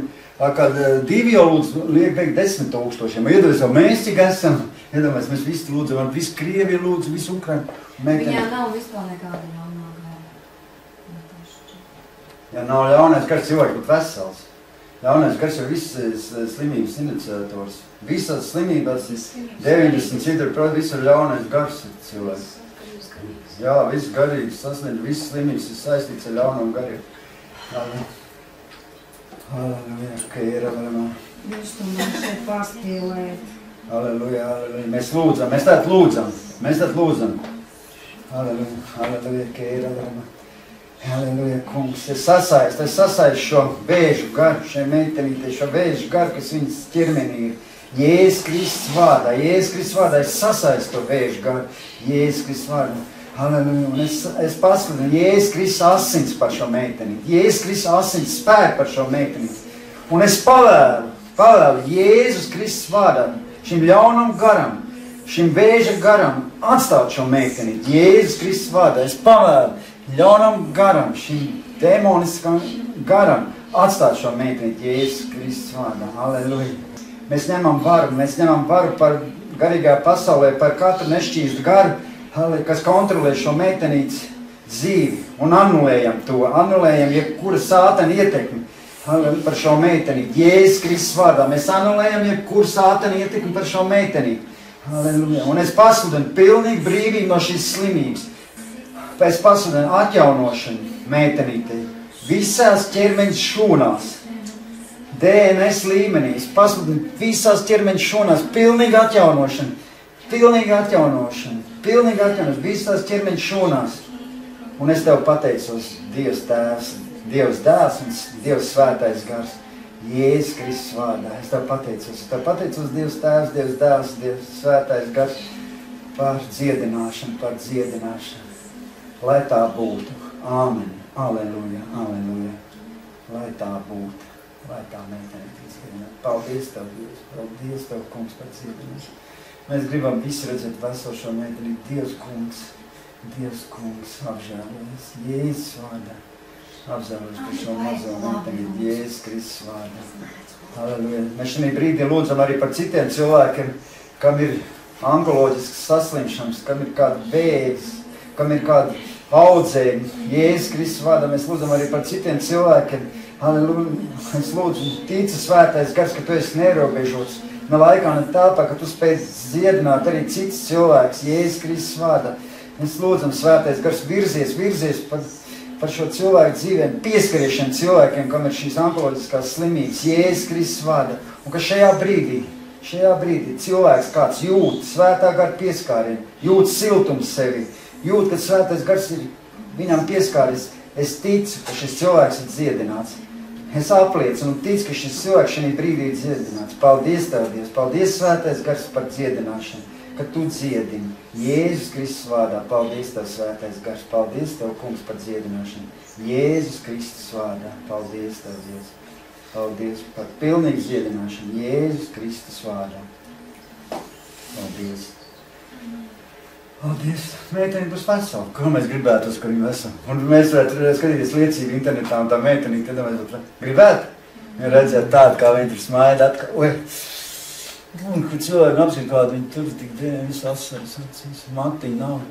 kad 2 jau lūdz, liek bēgt 10 000. Iedomājies, jau mēs cik esam. Iedomājies, mēs visi lūdzam, visi Krievi lūdz, visi Ukraini. Viņā nav vispār nekāda ļaunā gara. Ja nav ļaunais gars, cilvēks būtu vesels. Ļaunais gars jau visas slimības iniciators. Visas slimībās 90% visu ļaunais gars ir cilvēks. Jā, viss garīgs sasniedz, visas slimības ir saistīts ar ļaunumu garību. Halleluja, ka ir Halleluja. Jūs to man šeit pārspīlēt. Halleluja, Halleluja. Mēs lūdzam, mēs tātad lūdzam. Halleluja, Halleluja, ka ir Halleluja. Halleluja, kungs. Es sasaistu šo vēžu garu, šai meitenītei, šo vēžu garu, kas viņas ķermenī ir. Jēzus Kristus vārdā, es sasaistu to vēžu garu, Jēzus Kristus vārdā. Halleluja, un es paskatinu, Jēzus Kristus asins par šo meitenīti, Jēzus Kristus asins spēku par šo meitenīti. Un es pavēlu Jēzus Kristus vārdā, šim ļaunam garam, šim vēža garam atstāt šo meitenīti, Jēzus Kristus vārdā. Es pavēlu ļaunam garam, šim demoniskam garam atstāt šo meitenīti, Jēzus Kristus vārdā. Halleluja. Mēs ņemam varu par garīgā pasaulē, par katru nešķīstu garu, kas kontrolē šo meitenītes dzīvi, un anulējam to, jebkura sātana ietekmi par šo meitenīti. Jēzus Kristus vārdā mēs anulējam jebkura sātana ietekmi par šo meitenīti. Halleluja. Un es pasludinu pilnīgi brīvību no šīs slimības. Es pasludinu atjaunošanu meitenītei visās ķermeņa šūnās. DNS līmenī, es pasludinu visās ķermeņa šūnās pilnīgi atjaunošanu, visās ķermeņa šūnās. Un es Tev pateicos, Dievs Tēvs, Dievs Dēls un Dievs Svētais Gars, Jēzus Kristus vārdā. Es Tev pateicos, Dievs Tēvs, Dievs Dēls, Dievs Svētais Gars par dziedināšanu. Lai tā būtu. Āmen. Aleluja, aleluja. Lai tā būtu. Lai tā meitenīte izdziedinātu. Paldies Tev, Dievs. Paldies Tev, kungs, par dziedināšanu. Mēs gribam visi redzēt veselu šo meitenīti. Dievs kungs, apžēlojies. Jēzus vārdā. Apžēlojies par šo mazo meitenīti. Jēzus Kristus vārdā. Halleluja. Mēs šajā brīdī lūdzam arī par citiem cilvēkiem, kam ir onkoloģisks saslimšanas, kam ir kāda vēzis, kam ir kāda audzēņa. Jēzus Kristus vārdā mēs lūdzam arī par citiem cilvēkiem. Halleluja. Es lūdzu, tici Svētais Gars, ka Tu esi neierobežots. Ne laikā, ne tāpā, ka Tu spēj dziedināt arī cits cilvēks. Jēzus Kristus vārdā. Mēs lūdzam, Svētais Gars, virzies par šo cilvēku dzīvēm, pieskaries šiem cilvēkiem, kam ir šīs onkoloģiskās slimības. Jēzus Kristus vārdā. Un ka šajā brīdī cilvēks kāds jūt Svētā Gara pieskārienu, jūt siltums sevi, jūt, ka Svētais Gars ir viņam pieskāries. Es ticu, ka šis cilvēks ir dziedināts. Es apliecinu un ticu, ka šis cilvēks šajā brīdī ir dziedināts. Paldies Tev, Dievs. Paldies, Svētais Gars, par dziedināšanu, ka Tu dziedini. Jēzus Kristus vārdā. Paldies Tev, Svētais Gars. Paldies Tev, kungs, par dziedināšanu. Jēzus Kristus vārdā. Paldies Tev, Dievs. Paldies par pilnīgu dziedināšanu. Jēzus Kristus vārdā. Paldies. Paldies. Meiteni būs vesela. Ko mēs gribētu, uz kur viņa vesela? Un mēs varētu skatīties liecību internetā un tā meiteni, tad mēs būtu gribētu. Ja redzēt tādu, kā viņi tur smaida atkal. Un kur cilvēki apskat, kādu viņi tur tik dienu, visu asaras acīs. Matiņa nav.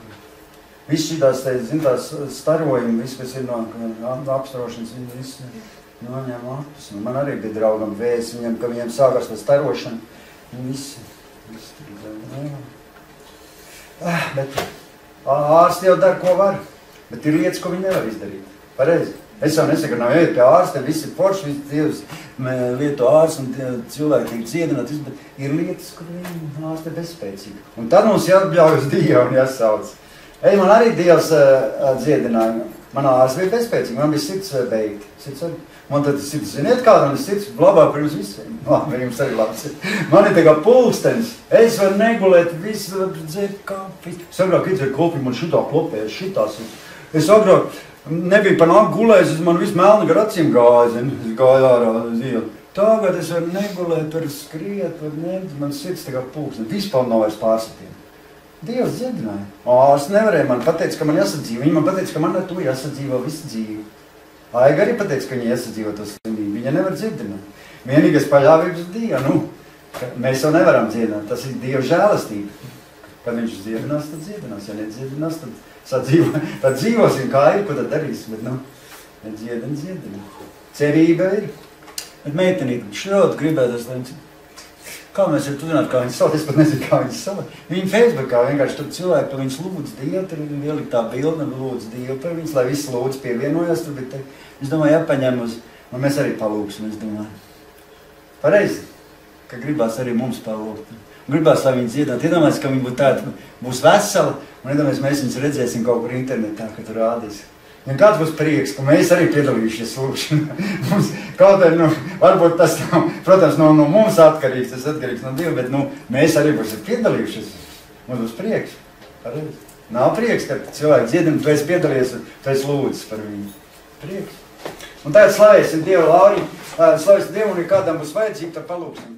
Viss šitās, tās starojumi, viss, kas ir no apstarošanas, viņi visi noņem apus. Man arī bija draugam vēs, ka viņiem sākās tā starošana. Un visi bet ārsti jau dara, ko var. Bet ir lietas, ko viņi nevar izdarīt. Pareizi. Es jau nesaku, ka nav jāiet pie ārstiem, visi ir forši, visi Dievs lieto ārstu un cilvēki tiek dziedināti, bet ir lietas, kur viņi ārsti ir bezspēcīgi. Un tad mums jāatbļauj uz Dievu un jāsauc. Man arī Dievs dziedināja. Man ārsts bija bezspēcīgi, man bija sirds beigti. Man tad sirds, ziniet kāda, man sirds labāk par jums visiem. Labi, jums arī labs. Man ir tā kā pulkstenis. Es varu negulēt, visu varu dzēt kāpi. Es agrāk iedzēju kopi, man šitā klopēja, šitās. Es agrāk nebija par nāk gulējis, man viss melni gar acīm gāja, zini. Es gāju ārā uz ielu. Tagad es varu negulēt, varu skriet, varu nemt, man sirds tā kā pulkstenis. Vispār nav vairs pārsatiem. Dievs dziedināja. Ārsts nevarēja man pateikt, ka man jāsadzīvo. Viņi man pateica, ka man ar to jāsadzīvo visu dzīvi. Aiga arī pateica, ka viņa iesadzīvo to slimību. Viņa nevar dziedināt. Vienīgais paļāvības uz Dievu. Mēs jau nevaram dziedināt. Tas ir Dieva žēlastība. Kad viņš dziedinās, tad dziedinās. Ja nedziedinās, tad dzīvosim kā ir, ko tad darīs. Bet, Ja dziedina. Cerība ir. Bet meitenīte šļaut gribētos, lai kā mēs varam uzzināt, kā viņas sauc, es pat nezinu, kā viņas sauc. Viņa Facebookā vienkārši tur cilvēki par viņas lūdz Dievu, tur ielikt tā bilde, lūdz Dievu par viņas, lai visi lūdz pievienojas, tur bija, es domāju, jāpaņem uz, un mēs arī palūksim, es domāju. Pareizi, ka gribās arī mums palūkt. Gribās, lai viņi dziedāt. Iedomājies, ka viņi būtu tāda, būs vesela, un iedomājies, mēs viņus redzēsim kaut kur internetā, ka tur rādīs. Ja kāds būs prieks, ka mēs arī piedalījušies lūkšanā. Mums kaut arī, varbūt tas nav, protams, no mums atkarīgs, tas atkarīgs no Dieva, bet, mēs arī būsim piedalījušies. Mums būs prieks. Pareizi. Nav prieks, ka cilvēki dziedina, tu esi piedalījies, tu esi lūdzis par viņu. Prieks. Un tagad slavēsim Dievu, Lauri, slavēsim Dievu, un ja kādam būs vajadzība, tad palūksim.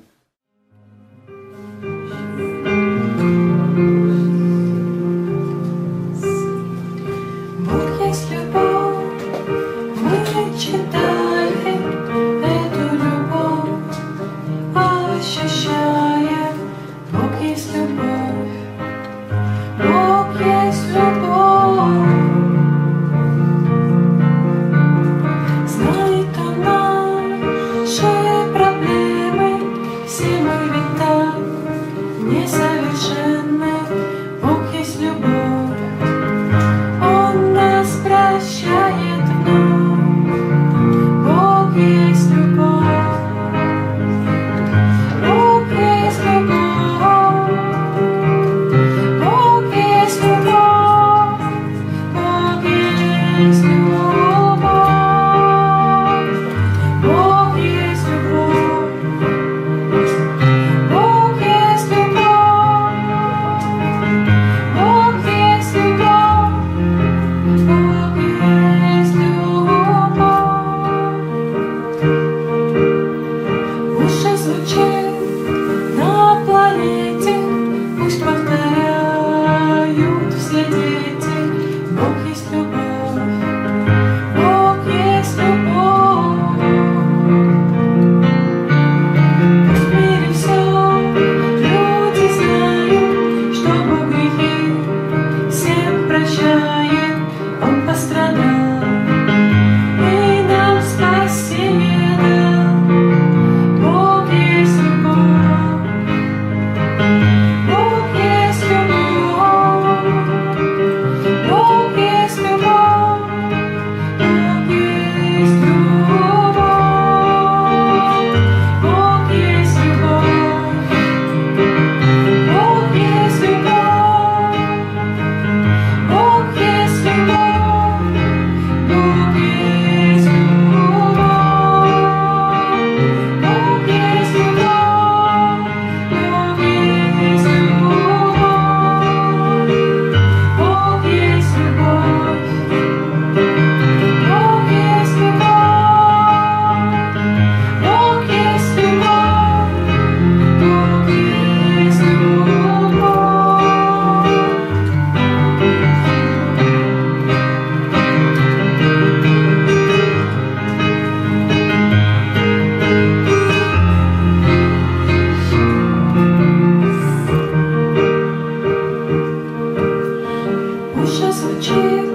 Just